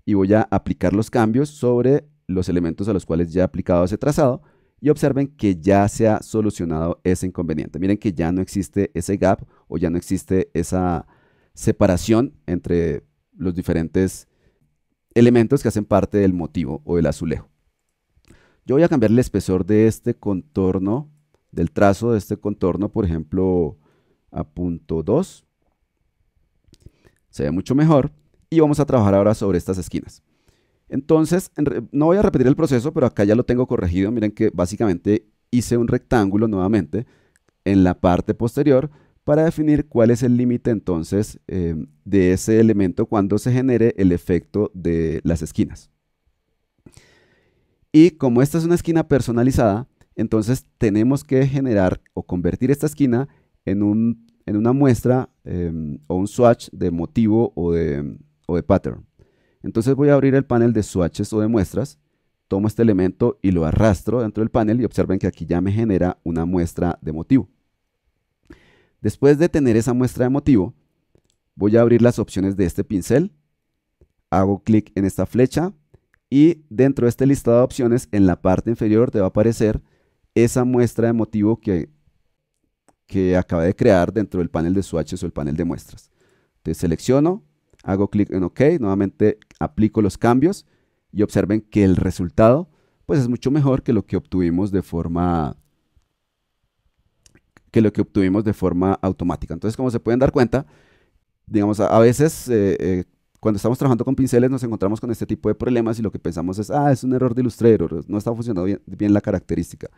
Speaker 1: y voy a aplicar los cambios sobre los elementos a los cuales ya he aplicado ese trazado y observen que ya se ha solucionado ese inconveniente. Miren que ya no existe ese gap o ya no existe esa separación entre los diferentes elementos que hacen parte del motivo o del azulejo. Yo voy a cambiar el espesor de este contorno, del trazo de este contorno, por ejemplo, a 0.2. Se ve mucho mejor y vamos a trabajar ahora sobre estas esquinas. Entonces, no voy a repetir el proceso, pero acá ya lo tengo corregido. Miren que básicamente hice un rectángulo nuevamente en la parte posterior para definir cuál es el límite entonces de ese elemento cuando se genere el efecto de las esquinas. Y como esta es una esquina personalizada, entonces tenemos que generar o convertir esta esquina en una muestra o un swatch de motivo o de pattern. Entonces voy a abrir el panel de swatches o de muestras, tomo este elemento y lo arrastro dentro del panel y observen que aquí ya me genera una muestra de motivo. Después de tener esa muestra de motivo, voy a abrir las opciones de este pincel, hago clic en esta flecha y dentro de este listado de opciones en la parte inferior te va a aparecer esa muestra de motivo que acabé de crear dentro del panel de swatches o el panel de muestras. Entonces selecciono, hago clic en OK, nuevamente aplico los cambios y observen que el resultado pues es mucho mejor que lo que obtuvimos de forma automática. Entonces, como se pueden dar cuenta, digamos, a veces cuando estamos trabajando con pinceles nos encontramos con este tipo de problemas y lo que pensamos es un error de Illustrator, no está funcionando bien la característica.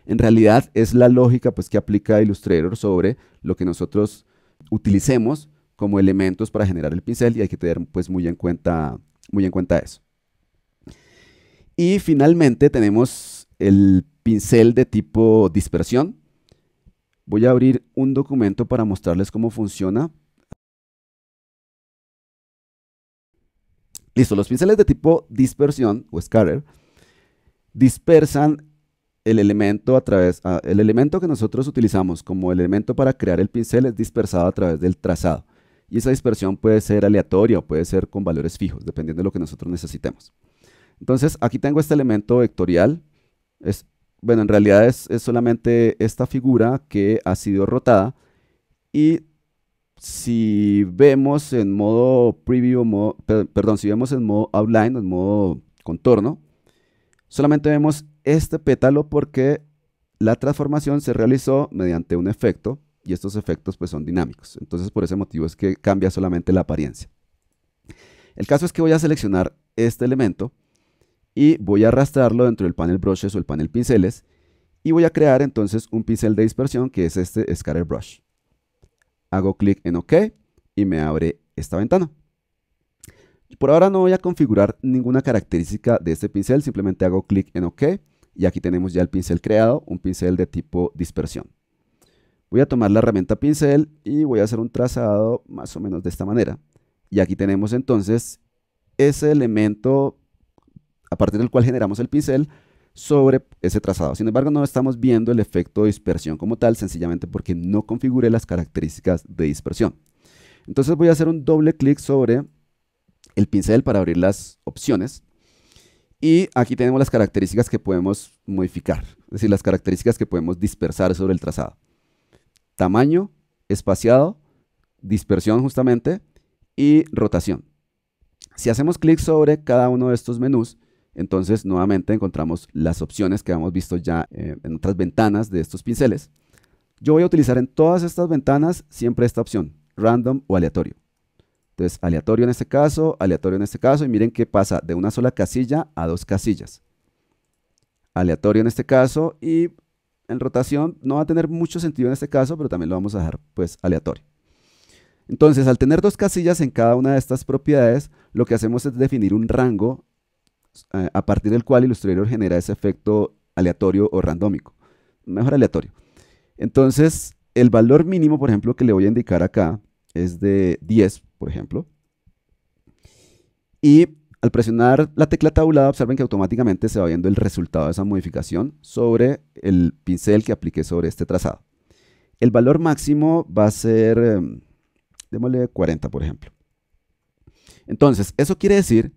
Speaker 1: En realidad es la lógica pues, que aplica Illustrator sobre lo que nosotros utilicemos como elementos para generar el pincel y hay que tener pues, muy en cuenta eso. Y finalmente tenemos el pincel de tipo dispersión. Voy a abrir un documento para mostrarles cómo funciona. Listo, los pinceles de tipo dispersión o scatter dispersan el elemento el elemento que nosotros utilizamos como elemento para crear el pincel es dispersado a través del trazado. Y esa dispersión puede ser aleatoria o puede ser con valores fijos, dependiendo de lo que nosotros necesitemos. Entonces, aquí tengo este elemento vectorial. Bueno, en realidad es solamente esta figura que ha sido rotada. Y si vemos en modo preview, si vemos en modo outline, en modo contorno, solamente vemos este pétalo porque la transformación se realizó mediante un efecto y estos efectos pues son dinámicos. Entonces por ese motivo es que cambia solamente la apariencia. El caso es que voy a seleccionar este elemento y voy a arrastrarlo dentro del panel brushes o el panel pinceles y voy a crear entonces un pincel de dispersión que es este Scatter Brush. Hago clic en OK y me abre esta ventana. Por ahora no voy a configurar ninguna característica de este pincel, simplemente hago clic en OK y aquí tenemos ya el pincel creado, un pincel de tipo dispersión. Voy a tomar la herramienta pincel y voy a hacer un trazado más o menos de esta manera. Y aquí tenemos entonces ese elemento a partir del cual generamos el pincel sobre ese trazado. Sin embargo, no estamos viendo el efecto de dispersión como tal, sencillamente porque no configuré las características de dispersión. Entonces voy a hacer un doble clic sobre el pincel para abrir las opciones. Y aquí tenemos las características que podemos modificar, es decir, las características que podemos dispersar sobre el trazado. Tamaño, espaciado, dispersión justamente y rotación. Si hacemos clic sobre cada uno de estos menús, entonces nuevamente encontramos las opciones que hemos visto ya en otras ventanas de estos pinceles. Yo voy a utilizar en todas estas ventanas siempre esta opción, random o aleatorio. Entonces, aleatorio en este caso, y miren que pasa de una sola casilla a dos casillas. Aleatorio en este caso, y en rotación no va a tener mucho sentido en este caso, pero también lo vamos a dejar pues aleatorio. Entonces, al tener dos casillas en cada una de estas propiedades, lo que hacemos es definir un rango a partir del cual Illustrator genera ese efecto aleatorio o randómico. Mejor aleatorio. Entonces, el valor mínimo, por ejemplo, que le voy a indicar acá es de 10, por ejemplo. Y al presionar la tecla tabulada, observen que automáticamente se va viendo el resultado de esa modificación sobre el pincel que apliqué sobre este trazado. El valor máximo va a ser, démosle 40, por ejemplo. Entonces, eso quiere decir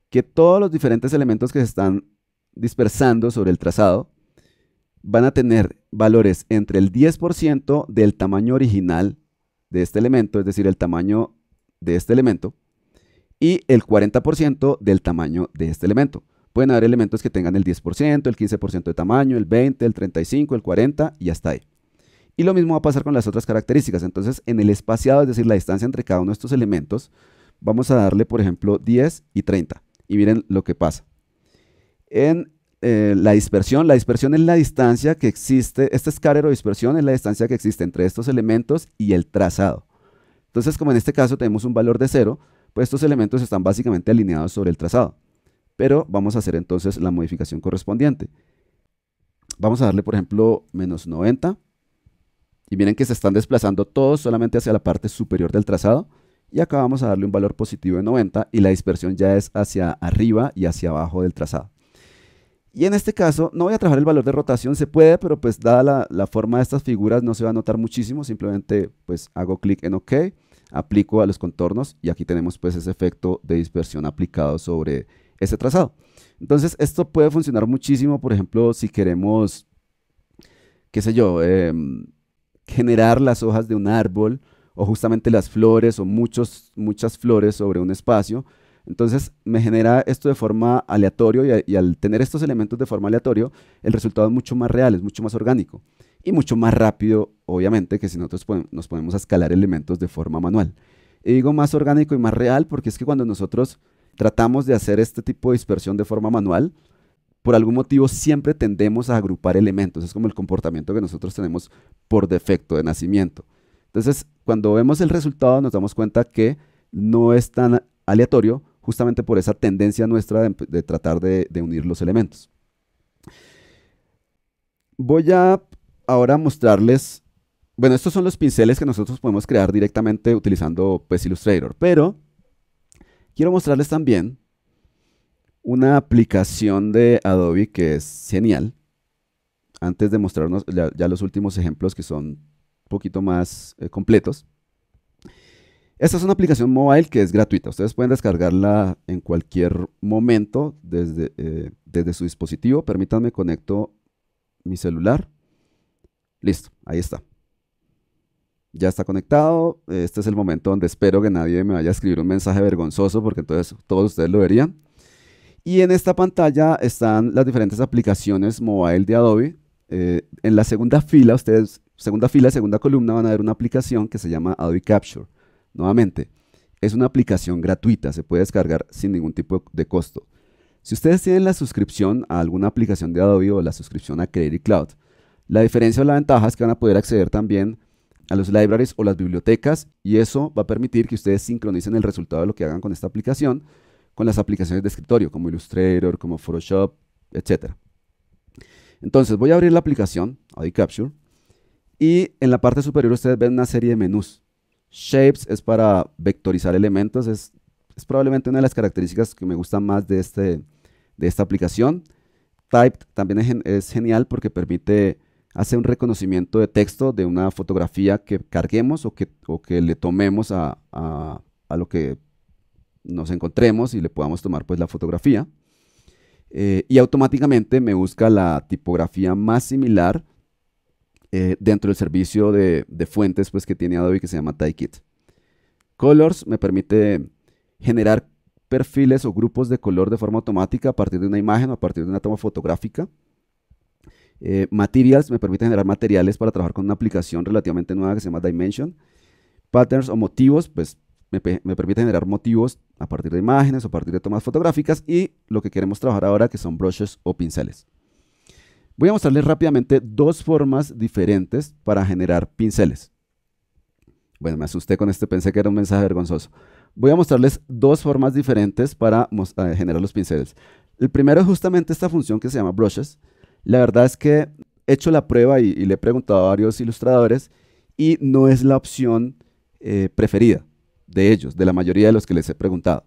Speaker 1: que todos los diferentes elementos que se están dispersando sobre el trazado van a tener valores entre el 10% del tamaño original de este elemento, es decir, el tamaño de este elemento, y el 40% del tamaño de este elemento. Pueden haber elementos que tengan el 10%, el 15% de tamaño, el 20%, el 35%, el 40% y hasta ahí. Y lo mismo va a pasar con las otras características. Entonces, en el espaciado, es decir, la distancia entre cada uno de estos elementos, vamos a darle, por ejemplo, 10 y 30. Y miren lo que pasa. En la dispersión es la distancia que existe, este scatter o dispersión es la distancia que existe entre estos elementos y el trazado. Entonces, como en este caso tenemos un valor de 0, pues estos elementos están básicamente alineados sobre el trazado. Pero vamos a hacer entonces la modificación correspondiente. Vamos a darle, por ejemplo, menos 90. Y miren que se están desplazando todos solamente hacia la parte superior del trazado. Y acá vamos a darle un valor positivo de 90 y la dispersión ya es hacia arriba y hacia abajo del trazado. Y en este caso no voy a trabajar el valor de rotación, se puede, pero pues dada la forma de estas figuras no se va a notar muchísimo. Simplemente pues hago clic en OK, aplico a los contornos y aquí tenemos pues ese efecto de dispersión aplicado sobre ese trazado. Entonces esto puede funcionar muchísimo, por ejemplo, si queremos, qué sé yo, generar las hojas de un árbol o justamente las flores o muchas flores sobre un espacio. Entonces me genera esto de forma aleatoria y al tener estos elementos de forma aleatoria, el resultado es mucho más real, es mucho más orgánico y mucho más rápido, obviamente, que si nosotros nos ponemos a escalar elementos de forma manual. Y digo más orgánico y más real porque es que cuando nosotros tratamos de hacer este tipo de dispersión de forma manual, por algún motivo siempre tendemos a agrupar elementos. Es como el comportamiento que nosotros tenemos por defecto de nacimiento. Entonces, cuando vemos el resultado nos damos cuenta que no es tan aleatorio, justamente por esa tendencia nuestra de tratar de unir los elementos. Voy a ahora mostrarles, bueno, estos son los pinceles que nosotros podemos crear directamente utilizando pues, Illustrator, pero quiero mostrarles también una aplicación de Adobe que es genial, antes de mostrarnos ya los últimos ejemplos que son un poquito más completos. Esta es una aplicación mobile que es gratuita. Ustedes pueden descargarla en cualquier momento desde su dispositivo. Permítanme, conecto mi celular. Listo, ahí está. Ya está conectado. Este es el momento donde espero que nadie me vaya a escribir un mensaje vergonzoso porque entonces todos ustedes lo verían. Y en esta pantalla están las diferentes aplicaciones mobile de Adobe En la segunda fila, segunda columna, van a ver una aplicación que se llama Adobe Capture. Nuevamente, es una aplicación gratuita, se puede descargar sin ningún tipo de costo. Si ustedes tienen la suscripción a alguna aplicación de Adobe o la suscripción a Creative Cloud, la diferencia o la ventaja es que van a poder acceder también a los libraries o las bibliotecas, y eso va a permitir que ustedes sincronicen el resultado de lo que hagan con esta aplicación con las aplicaciones de escritorio como Illustrator, como Photoshop, etc. Entonces voy a abrir la aplicación Adobe Capture y en la parte superior ustedes ven una serie de menús. Shapes es para vectorizar elementos, es probablemente una de las características que me gustan más de esta aplicación. Type también es genial porque permite hacer un reconocimiento de texto de una fotografía que carguemos o que le tomemos a lo que nos encontremos y le podamos tomar pues la fotografía. Y automáticamente me busca la tipografía más similar dentro del servicio de fuentes pues, que tiene Adobe, que se llama Typekit. Colors me permite generar perfiles o grupos de color de forma automática a partir de una imagen o a partir de una toma fotográfica. Materials me permite generar materiales para trabajar con una aplicación relativamente nueva que se llama Dimension. Patterns o motivos, pues me permite generar motivos a partir de imágenes o a partir de tomas fotográficas, y lo que queremos trabajar ahora, que son brushes o pinceles. Voy a mostrarles rápidamente dos formas diferentes para generar pinceles. Bueno, me asusté con este, pensé que era un mensaje vergonzoso. Voy a mostrarles dos formas diferentes para generar los pinceles. El primero es justamente esta función que se llama brushes. La verdad es que he hecho la prueba y le he preguntado a varios ilustradores y no es la opción preferida de ellos, de la mayoría de los que les he preguntado.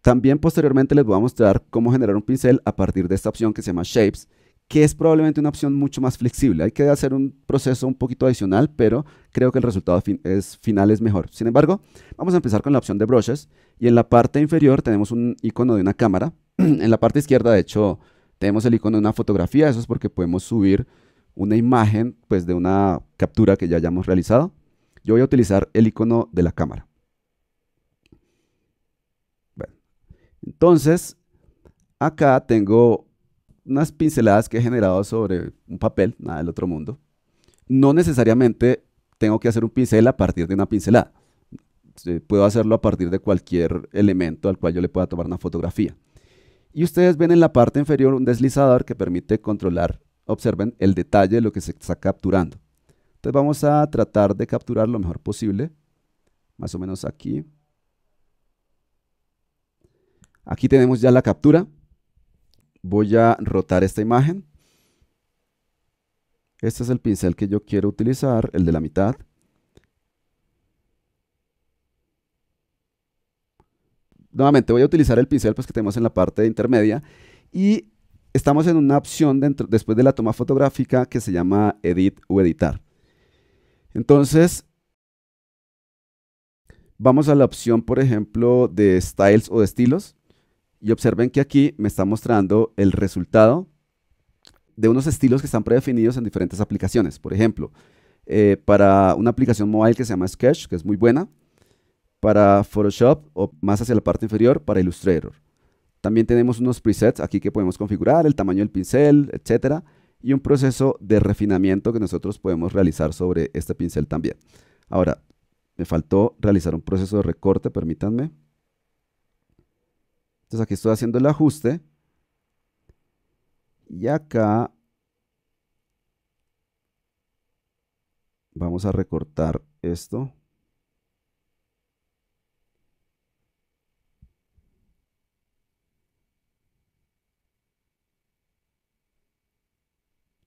Speaker 1: También posteriormente les voy a mostrar cómo generar un pincel a partir de esta opción que se llama Shapes, que es probablemente una opción mucho más flexible. Hay que hacer un proceso un poquito adicional, pero creo que el resultado final es mejor. Sin embargo, vamos a empezar con la opción de brushes, y en la parte inferior tenemos un icono de una cámara. En la parte izquierda, de hecho, tenemos el icono de una fotografía. Eso es porque podemos subir una imagen pues, de una captura que ya hayamos realizado. Yo voy a utilizar el icono de la cámara. Bueno, entonces, acá tengo unas pinceladas que he generado sobre un papel, nada del otro mundo. No necesariamente tengo que hacer un pincel a partir de una pincelada. Puedo hacerlo a partir de cualquier elemento al cual yo le pueda tomar una fotografía. Y ustedes ven en la parte inferior un deslizador que permite controlar, observen, el detalle de lo que se está capturando. Entonces vamos a tratar de capturar lo mejor posible, más o menos aquí. Aquí tenemos ya la captura. Voy a rotar esta imagen. Este es el pincel que yo quiero utilizar, el de la mitad. Nuevamente voy a utilizar el pincel pues, que tenemos en la parte intermedia, y estamos en una opción después de la toma fotográfica que se llama Edit o Editar. Entonces, vamos a la opción, por ejemplo, de Styles o de estilos, y observen que aquí me está mostrando el resultado de unos estilos que están predefinidos en diferentes aplicaciones. Por ejemplo, para una aplicación mobile que se llama Sketch, que es muy buena, para Photoshop o más hacia la parte inferior, para Illustrator. También tenemos unos presets aquí que podemos configurar, el tamaño del pincel, etcétera, y un proceso de refinamiento que nosotros podemos realizar sobre este pincel también. Ahora, me faltó realizar un proceso de recorte, permítanme. Entonces aquí estoy haciendo el ajuste. Y acá vamos a recortar esto.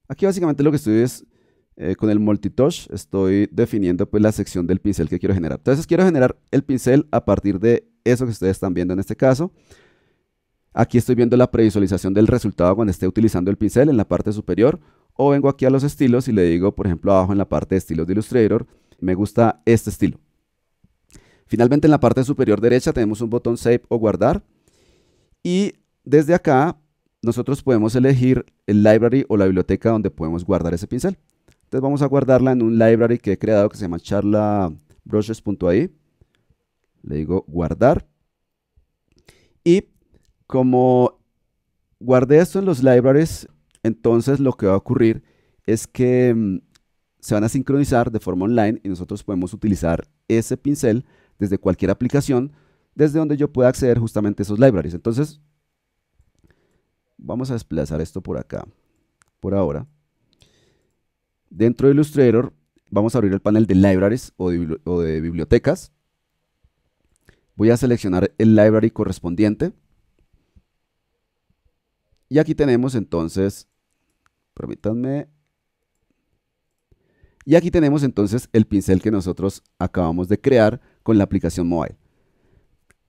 Speaker 1: Aquí básicamente lo que estoy es, con el multitouch, estoy definiendo pues la sección del pincel que quiero generar. Entonces quiero generar el pincel a partir de eso que ustedes están viendo en este caso. Aquí estoy viendo la previsualización del resultado cuando esté utilizando el pincel en la parte superior, o vengo aquí a los estilos y le digo, por ejemplo, abajo en la parte de estilos de Illustrator, me gusta este estilo. Finalmente, en la parte superior derecha tenemos un botón Save o Guardar, y desde acá nosotros podemos elegir el library o la biblioteca donde podemos guardar ese pincel. Entonces vamos a guardarla en un library que he creado que se llama charlabrushes.ai. Le digo guardar, y como guardé esto en los libraries, entonces lo que va a ocurrir es que se van a sincronizar de forma online y nosotros podemos utilizar ese pincel desde cualquier aplicación, desde donde yo pueda acceder justamente a esos libraries. Entonces, vamos a desplazar esto por acá, por ahora. Dentro de Illustrator, vamos a abrir el panel de libraries o de bibliotecas. Voy a seleccionar el library correspondiente. Y aquí tenemos entonces, permítanme, y aquí tenemos entonces el pincel que nosotros acabamos de crear con la aplicación mobile.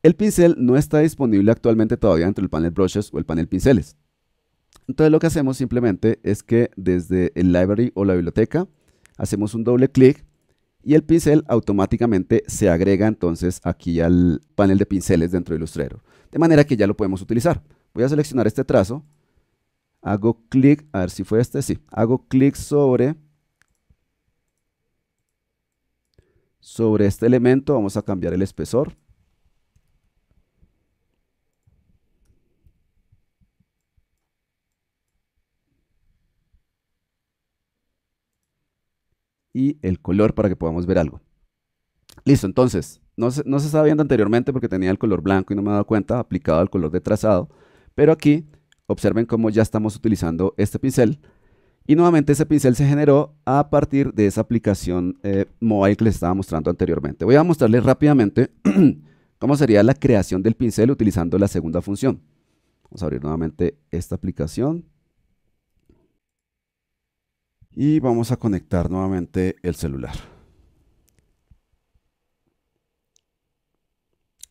Speaker 1: El pincel no está disponible actualmente todavía dentro del panel brushes o el panel pinceles. Entonces lo que hacemos simplemente es que desde el library o la biblioteca hacemos un doble clic y el pincel automáticamente se agrega entonces aquí al panel de pinceles dentro de Illustrator. De manera que ya lo podemos utilizar. Voy a seleccionar este trazo, hago clic, a ver si fue este, sí, hago clic sobre este elemento, vamos a cambiar el espesor. Y el color para que podamos ver algo. Listo, entonces, no se estaba viendo anteriormente porque tenía el color blanco y no me he dado cuenta, aplicado al color de trazado, pero aquí observen cómo ya estamos utilizando este pincel y nuevamente ese pincel se generó a partir de esa aplicación mobile que les estaba mostrando anteriormente. Voy a mostrarles rápidamente cómo sería la creación del pincel utilizando la segunda función. Vamos a abrir nuevamente esta aplicación. Y vamos a conectar nuevamente el celular.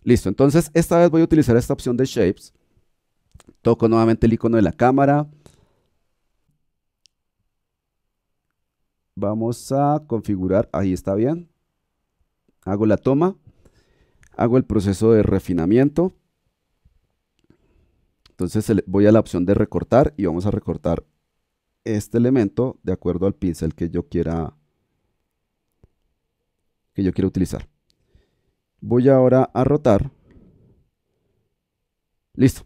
Speaker 1: Listo, entonces esta vez voy a utilizar esta opción de Shapes. Toco nuevamente el icono de la cámara. Vamos a configurar, ahí está bien. Hago la toma. Hago el proceso de refinamiento. Entonces voy a la opción de recortar y vamos a recortar este elemento de acuerdo al pincel que yo quiera utilizar. Voy ahora a rotar. Listo.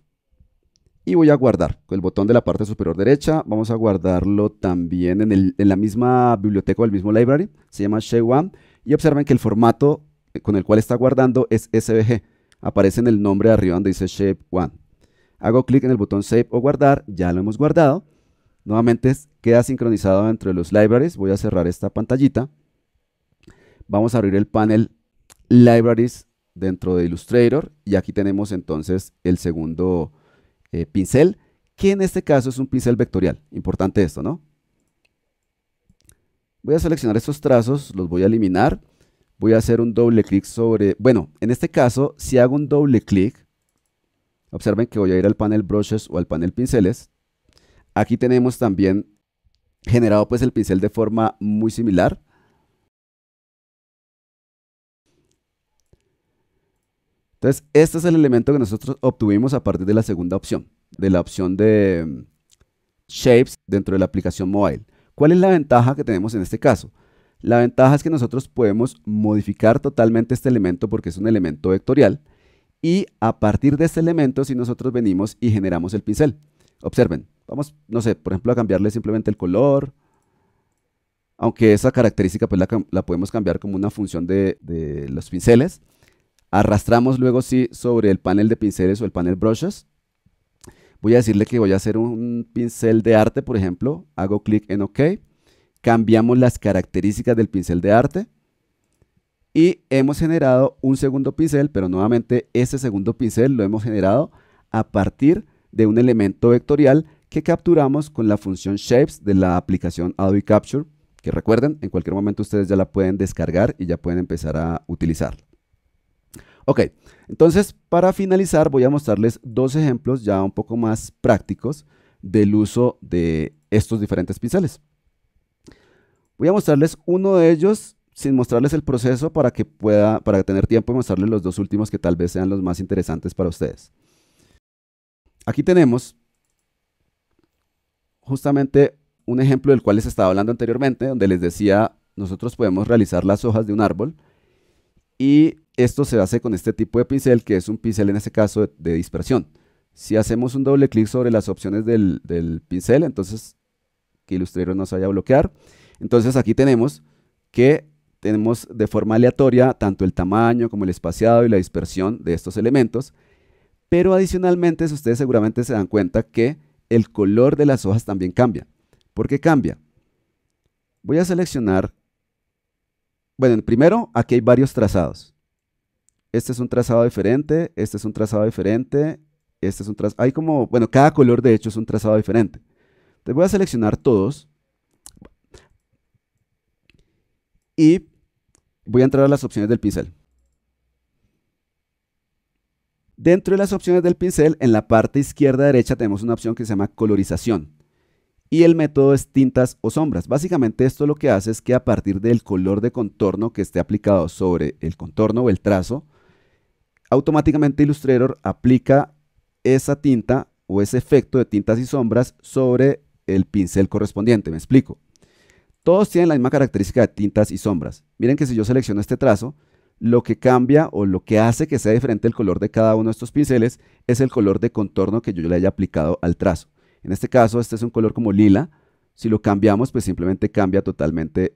Speaker 1: Y voy a guardar con el botón de la parte superior derecha. Vamos a guardarlo también en la misma biblioteca o el mismo library. Se llama Shape One. Y observen que el formato con el cual está guardando es SVG. Aparece en el nombre de arriba donde dice Shape One. Hago clic en el botón Save o guardar. Ya lo hemos guardado. Nuevamente queda sincronizado dentro de los libraries. Voy a cerrar esta pantallita. Vamos a abrir el panel Libraries dentro de Illustrator. Y aquí tenemos entonces el segundo pincel, que en este caso es un pincel vectorial. Importante esto, ¿no? Voy a seleccionar estos trazos, los voy a eliminar. Voy a hacer un doble clic sobre... Bueno, en este caso, si hago un doble clic, observen que voy a ir al panel Brushes o al panel Pinceles. Aquí tenemos también generado pues el pincel de forma muy similar. Entonces, este es el elemento que nosotros obtuvimos a partir de la segunda opción, de la opción de Shapes dentro de la aplicación mobile. ¿Cuál es la ventaja que tenemos en este caso? La ventaja es que nosotros podemos modificar totalmente este elemento porque es un elemento vectorial y a partir de este elemento si nosotros venimos y generamos el pincel. Observen, vamos, no sé, por ejemplo a cambiarle simplemente el color, aunque esa característica pues la podemos cambiar como una función de los pinceles. Arrastramos luego sí sobre el panel de pinceles o el panel brushes. Voy a decirle que voy a hacer un pincel de arte, por ejemplo. Hago clic en OK. Cambiamos las características del pincel de arte. Y hemos generado un segundo pincel, pero nuevamente ese segundo pincel lo hemos generado a partir de un elemento vectorial que capturamos con la función Shapes de la aplicación Adobe Capture, que recuerden, en cualquier momento ustedes ya la pueden descargar y ya pueden empezar a utilizarla. Ok, entonces para finalizar voy a mostrarles dos ejemplos ya un poco más prácticos del uso de estos diferentes pinceles. Voy a mostrarles uno de ellos sin mostrarles el proceso para tener tiempo de mostrarles los dos últimos que tal vez sean los más interesantes para ustedes. Aquí tenemos justamente un ejemplo del cual les estaba hablando anteriormente, donde les decía, nosotros podemos realizar las hojas de un árbol y esto se hace con este tipo de pincel, que es un pincel en este caso de dispersión. Si hacemos un doble clic sobre las opciones del pincel, entonces que Illustrator nos vaya a bloquear. Entonces aquí tenemos que tenemos de forma aleatoria tanto el tamaño como el espaciado y la dispersión de estos elementos. Pero adicionalmente, si ustedes seguramente se dan cuenta que el color de las hojas también cambia. ¿Por qué cambia? Voy a seleccionar, bueno, primero aquí hay varios trazados. Este es un trazado diferente, este es un trazado diferente, este es un trazado, hay como, bueno, cada color de hecho es un trazado diferente. Entonces voy a seleccionar todos y voy a entrar a las opciones del pincel. Dentro de las opciones del pincel, en la parte izquierda derecha tenemos una opción que se llama colorización. Y el método es tintas o sombras. Básicamente esto lo que hace es que a partir del color de contorno que esté aplicado sobre el contorno o el trazo, automáticamente Illustrator aplica esa tinta o ese efecto de tintas y sombras sobre el pincel correspondiente. Me explico. Todos tienen la misma característica de tintas y sombras. Miren que si yo selecciono este trazo, lo que cambia o lo que hace que sea diferente el color de cada uno de estos pinceles es el color de contorno que yo le haya aplicado al trazo. En este caso, este es un color como lila. Si lo cambiamos, pues simplemente cambia totalmente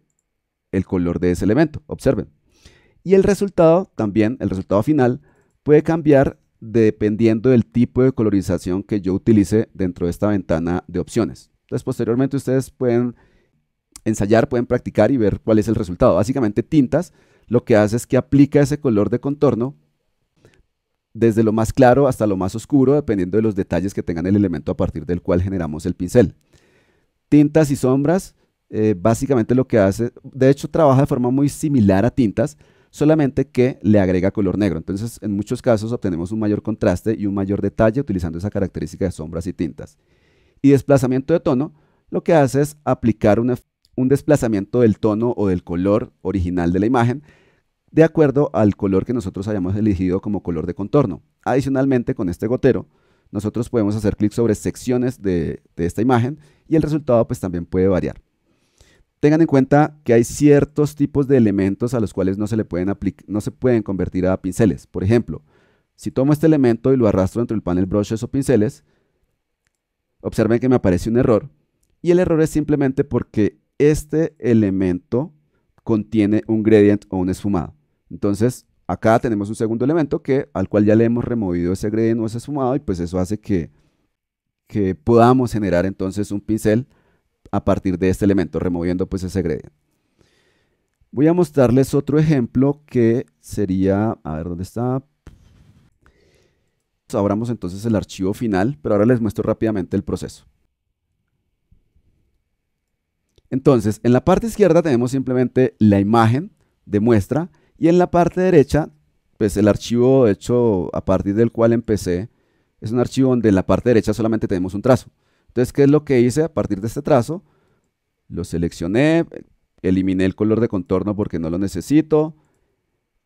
Speaker 1: el color de ese elemento. Observen. Y el resultado también, el resultado final, puede cambiar dependiendo del tipo de colorización que yo utilice dentro de esta ventana de opciones. Entonces, posteriormente ustedes pueden ensayar, pueden practicar y ver cuál es el resultado. Básicamente, tintas lo que hace es que aplica ese color de contorno desde lo más claro hasta lo más oscuro, dependiendo de los detalles que tengan el elemento a partir del cual generamos el pincel. Tintas y sombras, básicamente lo que hace, de hecho trabaja de forma muy similar a tintas, solamente que le agrega color negro. Entonces, en muchos casos obtenemos un mayor contraste y un mayor detalle utilizando esa característica de sombras y tintas. Y desplazamiento de tono, lo que hace es aplicar un desplazamiento del tono o del color original de la imagen de acuerdo al color que nosotros hayamos elegido como color de contorno. Adicionalmente, con este gotero, nosotros podemos hacer clic sobre secciones de esta imagen y el resultado pues también puede variar. Tengan en cuenta que hay ciertos tipos de elementos a los cuales no se pueden convertir a pinceles. Por ejemplo, si tomo este elemento y lo arrastro dentro del panel brushes o pinceles, observen que me aparece un error. Y el error es simplemente porque este elemento contiene un gradient o un esfumado. Entonces, acá tenemos un segundo elemento al cual ya le hemos removido ese gradient o ese esfumado y pues eso hace que podamos generar entonces un pincel a partir de este elemento, removiendo pues ese gradient. Voy a mostrarles otro ejemplo que sería, a ver dónde está. Abramos entonces el archivo final, pero ahora les muestro rápidamente el proceso. Entonces, en la parte izquierda tenemos simplemente la imagen de muestra y en la parte derecha, pues el archivo hecho a partir del cual empecé es un archivo donde en la parte derecha solamente tenemos un trazo. Entonces, ¿qué es lo que hice a partir de este trazo? Lo seleccioné, eliminé el color de contorno porque no lo necesito,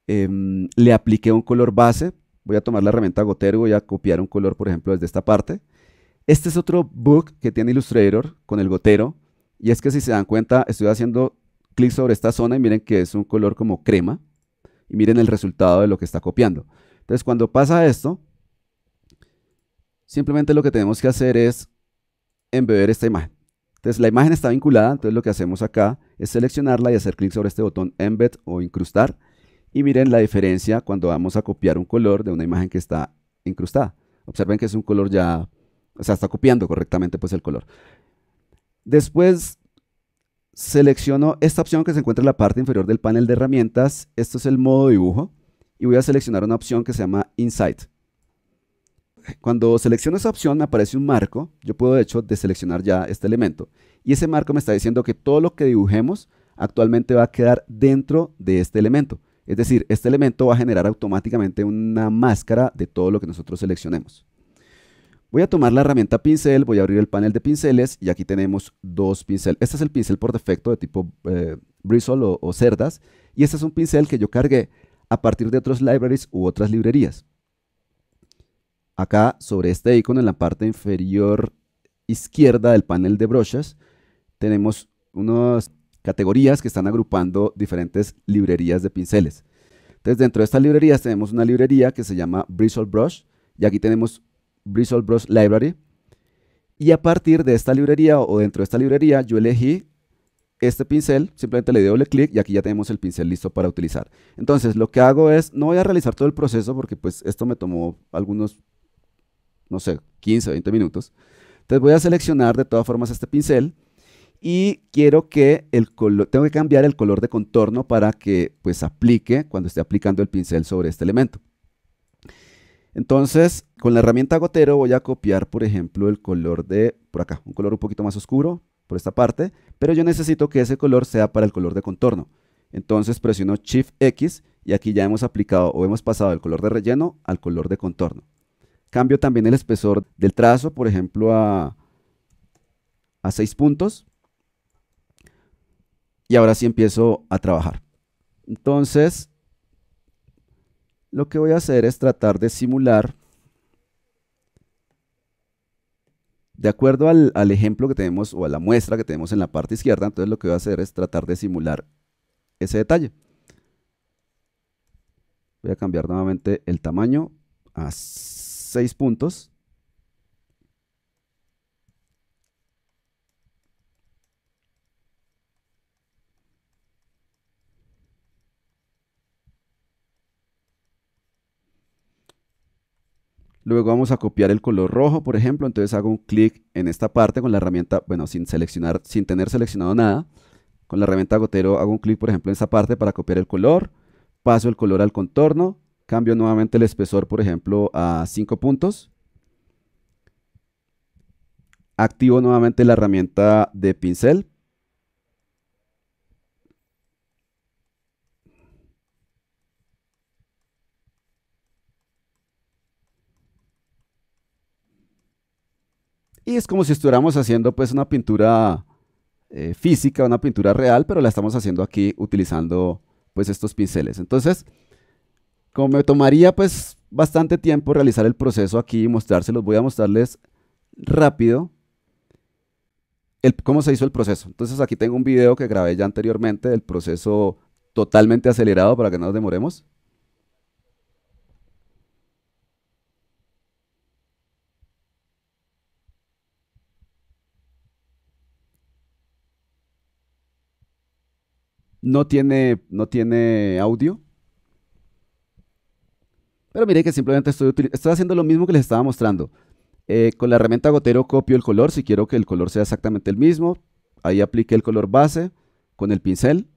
Speaker 1: le apliqué un color base, voy a tomar la herramienta gotero y voy a copiar un color, por ejemplo, desde esta parte. Este es otro bug que tiene Illustrator con el gotero. Y es que si se dan cuenta, estoy haciendo clic sobre esta zona y miren que es un color como crema. Y miren el resultado de lo que está copiando. Entonces, cuando pasa esto, simplemente lo que tenemos que hacer es embeber esta imagen. Entonces, la imagen está vinculada, entonces lo que hacemos acá es seleccionarla y hacer clic sobre este botón Embed o Incrustar. Y miren la diferencia cuando vamos a copiar un color de una imagen que está incrustada. Observen que es un color ya, o sea, está copiando correctamente pues el color. Después selecciono esta opción que se encuentra en la parte inferior del panel de herramientas. Esto es el modo dibujo y voy a seleccionar una opción que se llama Insight. Cuando selecciono esa opción me aparece un marco. Yo puedo de hecho deseleccionar ya este elemento y ese marco me está diciendo que todo lo que dibujemos actualmente va a quedar dentro de este elemento. Es decir, este elemento va a generar automáticamente una máscara de todo lo que nosotros seleccionemos. Voy a tomar la herramienta pincel, voy a abrir el panel de pinceles y aquí tenemos dos pinceles. Este es el pincel por defecto de tipo bristle o cerdas y este es un pincel que yo cargué a partir de otros libraries u otras librerías. Acá sobre este icono en la parte inferior izquierda del panel de brushes tenemos unas categorías que están agrupando diferentes librerías de pinceles. Entonces dentro de estas librerías tenemos una librería que se llama Bristle Brush y aquí tenemos Visual Brush Library. Y a partir de esta librería o dentro de esta librería yo elegí este pincel, simplemente le doy doble clic y aquí ya tenemos el pincel listo para utilizar. Entonces lo que hago es, no voy a realizar todo el proceso porque pues esto me tomó algunos, no sé, 15, 20 minutos. Entonces voy a seleccionar de todas formas este pincel y quiero que el color, tengo que cambiar el color de contorno para que pues aplique cuando esté aplicando el pincel sobre este elemento. Entonces, con la herramienta gotero voy a copiar, por ejemplo, el color de, por acá, un color un poquito más oscuro, por esta parte, pero yo necesito que ese color sea para el color de contorno. Entonces presiono Shift X y aquí ya hemos aplicado o hemos pasado del color de relleno al color de contorno. Cambio también el espesor del trazo, por ejemplo, a 6 puntos. Y ahora sí empiezo a trabajar. Entonces, lo que voy a hacer es tratar de simular, de acuerdo al ejemplo que tenemos o a la muestra que tenemos en la parte izquierda, entonces lo que voy a hacer es tratar de simular ese detalle. Voy a cambiar nuevamente el tamaño a 6 puntos. Luego vamos a copiar el color rojo, por ejemplo, entonces hago un clic en esta parte con la herramienta, bueno, sin seleccionar, sin tener seleccionado nada. Con la herramienta gotero hago un clic, por ejemplo, en esta parte para copiar el color, paso el color al contorno, cambio nuevamente el espesor, por ejemplo, a 5 puntos. Activo nuevamente la herramienta de pincel. Y es como si estuviéramos haciendo pues una pintura física, una pintura real, pero la estamos haciendo aquí utilizando pues estos pinceles. Entonces, como me tomaría pues bastante tiempo realizar el proceso aquí y mostrárselos, voy a mostrarles rápido cómo se hizo el proceso. Entonces aquí tengo un video que grabé ya anteriormente del proceso totalmente acelerado para que no nos demoremos. No tiene audio, pero mire que simplemente estoy haciendo lo mismo que les estaba mostrando. Con la herramienta gotero copio el color, si quiero que el color sea exactamente el mismo. Ahí apliqué el color base con el pincel.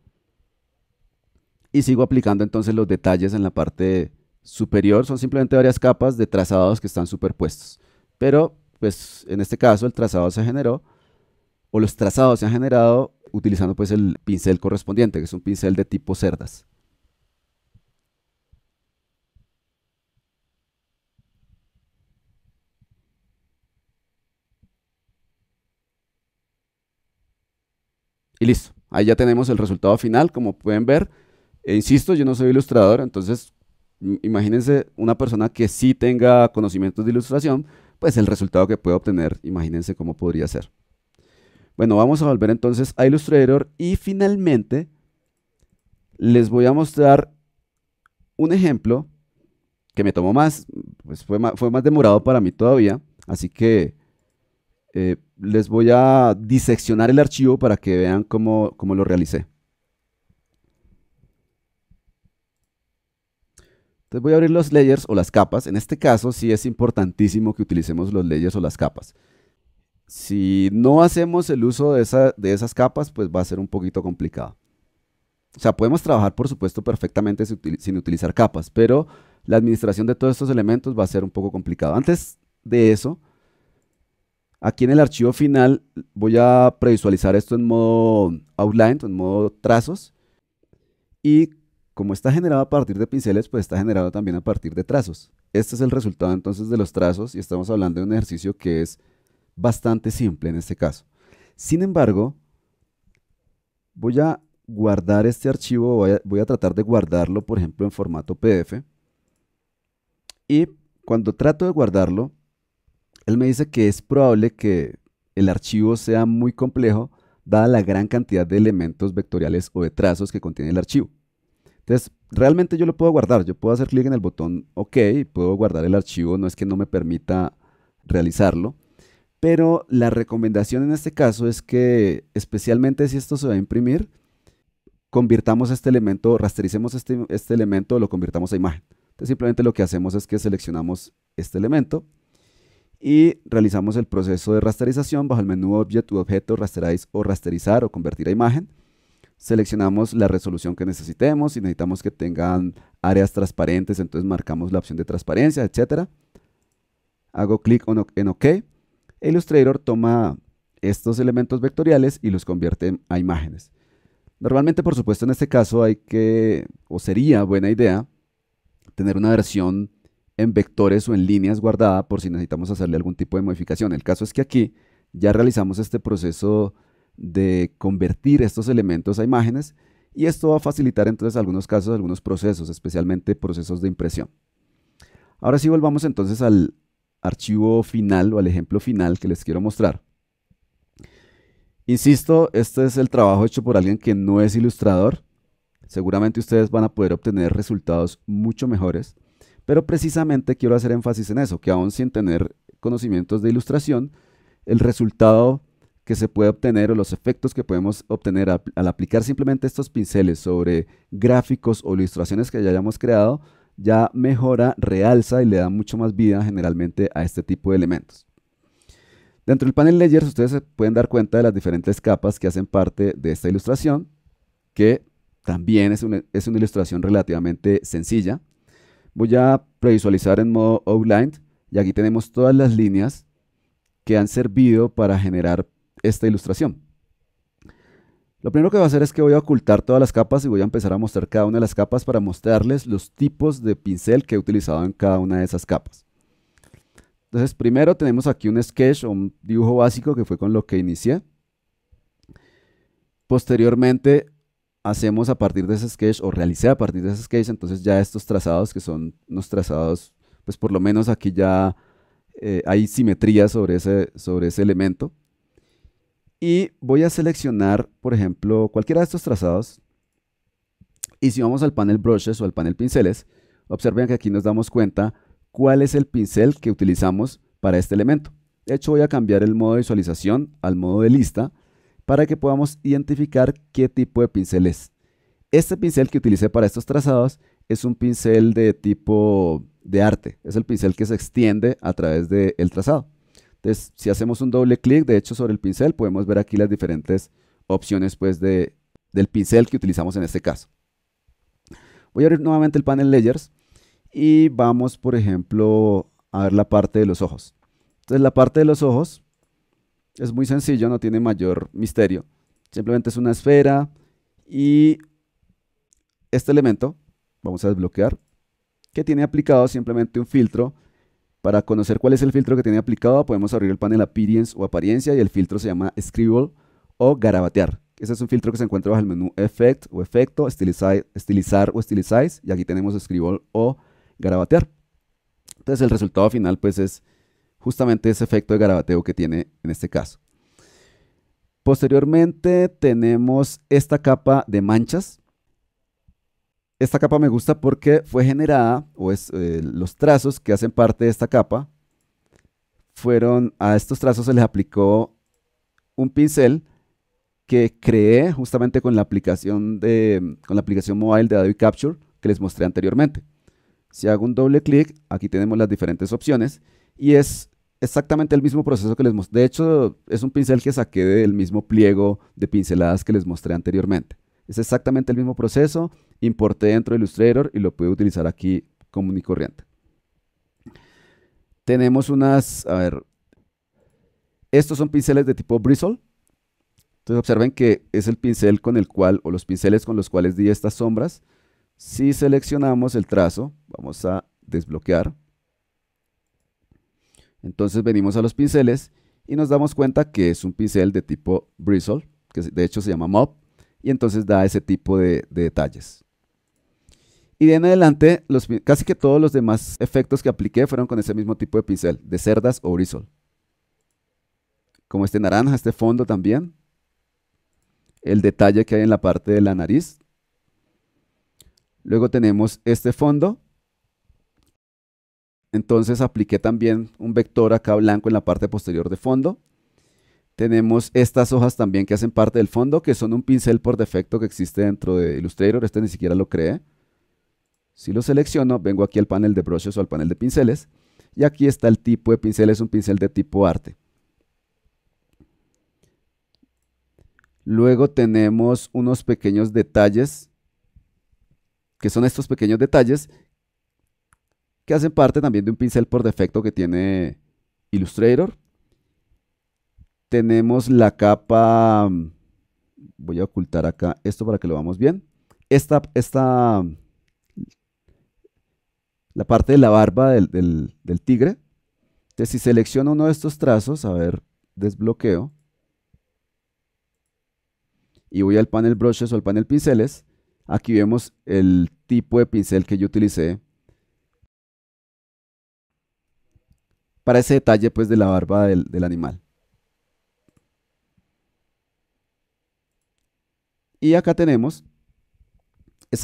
Speaker 1: Y sigo aplicando entonces los detalles en la parte superior. Son simplemente varias capas de trazados que están superpuestos. Pero, pues, en este caso el trazado se generó, o los trazados se han generado utilizando pues el pincel correspondiente, que es un pincel de tipo cerdas. Y listo. Ahí ya tenemos el resultado final, como pueden ver. Insisto, yo no soy ilustrador, entonces imagínense una persona que sí tenga conocimientos de ilustración, pues el resultado que puede obtener, imagínense cómo podría ser. Bueno, vamos a volver entonces a Illustrator y finalmente les voy a mostrar un ejemplo que me tomó más, pues fue más demorado para mí todavía, así que les voy a diseccionar el archivo para que vean cómo lo realicé. Entonces voy a abrir los layers o las capas. En este caso sí es importantísimo que utilicemos los layers o las capas. Si no hacemos el uso de esas capas, pues va a ser un poquito complicado. O sea, podemos trabajar, por supuesto, perfectamente sin utilizar capas, pero la administración de todos estos elementos va a ser un poco complicado. Antes de eso, aquí en el archivo final voy a previsualizar esto en modo outline, en modo trazos, y como está generado a partir de pinceles, pues está generado también a partir de trazos. Este es el resultado entonces de los trazos y estamos hablando de un ejercicio que es bastante simple en este caso. Sin embargo, voy a guardar este archivo, voy a tratar de guardarlo, por ejemplo, en formato PDF. Y cuando trato de guardarlo, él me dice que es probable que el archivo sea muy complejo, dada la gran cantidad de elementos vectoriales o de trazos que contiene el archivo. Entonces, realmente yo lo puedo guardar. Yo puedo hacer clic en el botón OK y puedo guardar el archivo. No es que no me permita realizarlo, pero la recomendación en este caso es que, especialmente si esto se va a imprimir, convirtamos este elemento, rastericemos este elemento, lo convirtamos a imagen. Entonces simplemente lo que hacemos es que seleccionamos este elemento y realizamos el proceso de rasterización bajo el menú Object u Objeto, Rasterize o Rasterizar o Convertir a Imagen. Seleccionamos la resolución que necesitemos, si necesitamos que tengan áreas transparentes, entonces marcamos la opción de transparencia, etc. Hago clic en OK. Illustrator toma estos elementos vectoriales y los convierte a imágenes. Normalmente, por supuesto, en este caso o sería buena idea, tener una versión en vectores o en líneas guardada por si necesitamos hacerle algún tipo de modificación. El caso es que aquí ya realizamos este proceso de convertir estos elementos a imágenes y esto va a facilitar entonces algunos casos, algunos procesos, especialmente procesos de impresión. Ahora sí volvamos entonces al archivo final o al ejemplo final que les quiero mostrar. Insisto, este es el trabajo hecho por alguien que no es ilustrador. Seguramente ustedes van a poder obtener resultados mucho mejores, pero precisamente quiero hacer énfasis en eso, que aún sin tener conocimientos de ilustración, el resultado que se puede obtener o los efectos que podemos obtener al aplicar simplemente estos pinceles sobre gráficos o ilustraciones que ya hayamos creado, ya mejora, realza y le da mucho más vida generalmente a este tipo de elementos. Dentro del panel Layers ustedes se pueden dar cuenta de las diferentes capas que hacen parte de esta ilustración, que también es una ilustración relativamente sencilla. Voy a previsualizar en modo Outline y aquí tenemos todas las líneas que han servido para generar esta ilustración. Lo primero que voy a hacer es que voy a ocultar todas las capas y voy a empezar a mostrar cada una de las capas para mostrarles los tipos de pincel que he utilizado en cada una de esas capas. Entonces, primero tenemos aquí un sketch o un dibujo básico que fue con lo que inicié. Posteriormente, hacemos a partir de ese sketch o realicé a partir de ese sketch, entonces ya estos trazados que son unos trazados, pues por lo menos aquí ya hay simetría sobre ese elemento. Y voy a seleccionar, por ejemplo, cualquiera de estos trazados. Y si vamos al panel Brushes o al panel Pinceles, observen que aquí nos damos cuenta cuál es el pincel que utilizamos para este elemento. De hecho, voy a cambiar el modo de visualización al modo de lista para que podamos identificar qué tipo de pincel es. Este pincel que utilicé para estos trazados es un pincel de tipo de arte. Es el pincel que se extiende a través del trazado. Entonces, si hacemos un doble clic, de hecho, sobre el pincel, podemos ver aquí las diferentes opciones pues, del pincel que utilizamos en este caso. Voy a abrir nuevamente el panel Layers y vamos, por ejemplo, a ver la parte de los ojos. Entonces, la parte de los ojos es muy sencillo, no tiene mayor misterio. Simplemente es una esfera y este elemento, vamos a desbloquear, que tiene aplicado simplemente un filtro. Para conocer cuál es el filtro que tiene aplicado, podemos abrir el panel Appearance o Apariencia y el filtro se llama Scribble o Garabatear. Ese es un filtro que se encuentra bajo el menú Effect o Efecto, Estilizar o Stylize y aquí tenemos Scribble o Garabatear. Entonces el resultado final pues es justamente ese efecto de garabateo que tiene en este caso. Posteriormente tenemos esta capa de manchas. Esta capa me gusta porque fue generada, los trazos que hacen parte de esta capa, a estos trazos se les aplicó un pincel que creé justamente con la aplicación móvil de Adobe Capture que les mostré anteriormente. Si hago un doble clic, aquí tenemos las diferentes opciones y es exactamente el mismo proceso que les mostré. De hecho, es un pincel que saqué del mismo pliego de pinceladas que les mostré anteriormente. Es exactamente el mismo proceso, importé dentro de Illustrator y lo puedo utilizar aquí común y corriente. Tenemos estos son pinceles de tipo Bristle. Entonces observen que es el pincel con el cual, o los pinceles con los cuales di estas sombras. Si seleccionamos el trazo, vamos a desbloquear. Entonces venimos a los pinceles y nos damos cuenta que es un pincel de tipo Bristle, que de hecho se llama Mob. Y entonces da ese tipo de detalles. Y de en adelante, casi que todos los demás efectos que apliqué fueron con ese mismo tipo de pincel, de cerdas o bristle. Como este naranja, este fondo también. El detalle que hay en la parte de la nariz. Luego tenemos este fondo. Entonces apliqué también un vector acá blanco en la parte posterior de fondo. Tenemos estas hojas también que hacen parte del fondo, que son un pincel por defecto que existe dentro de Illustrator. Este ni siquiera lo creé. Si lo selecciono, vengo aquí al panel de brushes o al panel de pinceles. Y aquí está el tipo de pincel, es un pincel de tipo arte. Luego tenemos unos pequeños detalles, que son estos pequeños detalles que hacen parte también de un pincel por defecto que tiene Illustrator. Tenemos la capa, voy a ocultar acá esto para que lo veamos bien. La parte de la barba del tigre. Entonces, si selecciono uno de estos trazos, a ver, desbloqueo, y voy al panel brushes o al panel pinceles, aquí vemos el tipo de pincel que yo utilicé para ese detalle pues de la barba del animal. Y acá tenemos es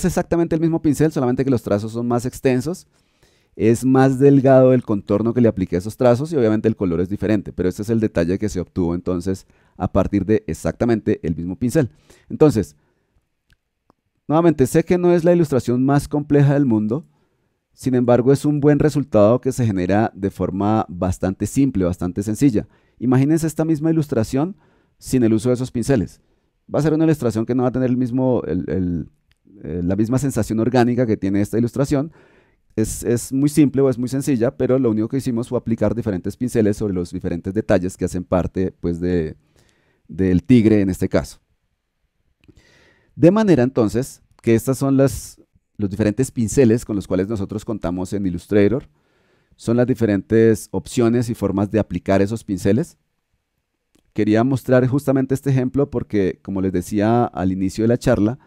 Speaker 1: exactamente el mismo pincel, solamente que los trazos son más extensos. Es más delgado el contorno que le apliqué a esos trazos y obviamente el color es diferente, pero este es el detalle que se obtuvo entonces a partir de exactamente el mismo pincel. Entonces, nuevamente, sé que no es la ilustración más compleja del mundo, sin embargo es un buen resultado que se genera de forma bastante simple, bastante sencilla. Imagínense esta misma ilustración sin el uso de esos pinceles. Va a ser una ilustración que no va a tener la misma sensación orgánica que tiene esta ilustración. Es muy simple o es muy sencilla, pero lo único que hicimos fue aplicar diferentes pinceles sobre los diferentes detalles que hacen parte pues, del tigre en este caso. De manera entonces que estas son los diferentes pinceles con los cuales nosotros contamos en Illustrator. Son las diferentes opciones y formas de aplicar esos pinceles. Quería mostrar justamente este ejemplo porque, como les decía al inicio de la charla,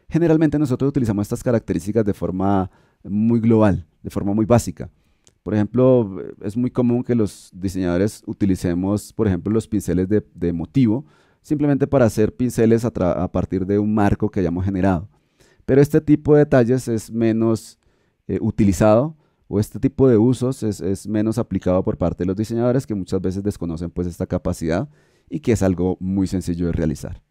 Speaker 1: generalmente nosotros utilizamos estas características de forma muy global, de forma muy básica. Por ejemplo, es muy común que los diseñadores utilicemos, por ejemplo, los pinceles de motivo, simplemente para hacer pinceles a partir de un marco que hayamos generado. Pero este tipo de detalles es menos utilizado, o este tipo de usos es menos aplicado por parte de los diseñadores, que muchas veces desconocen pues esta capacidad y que es algo muy sencillo de realizar.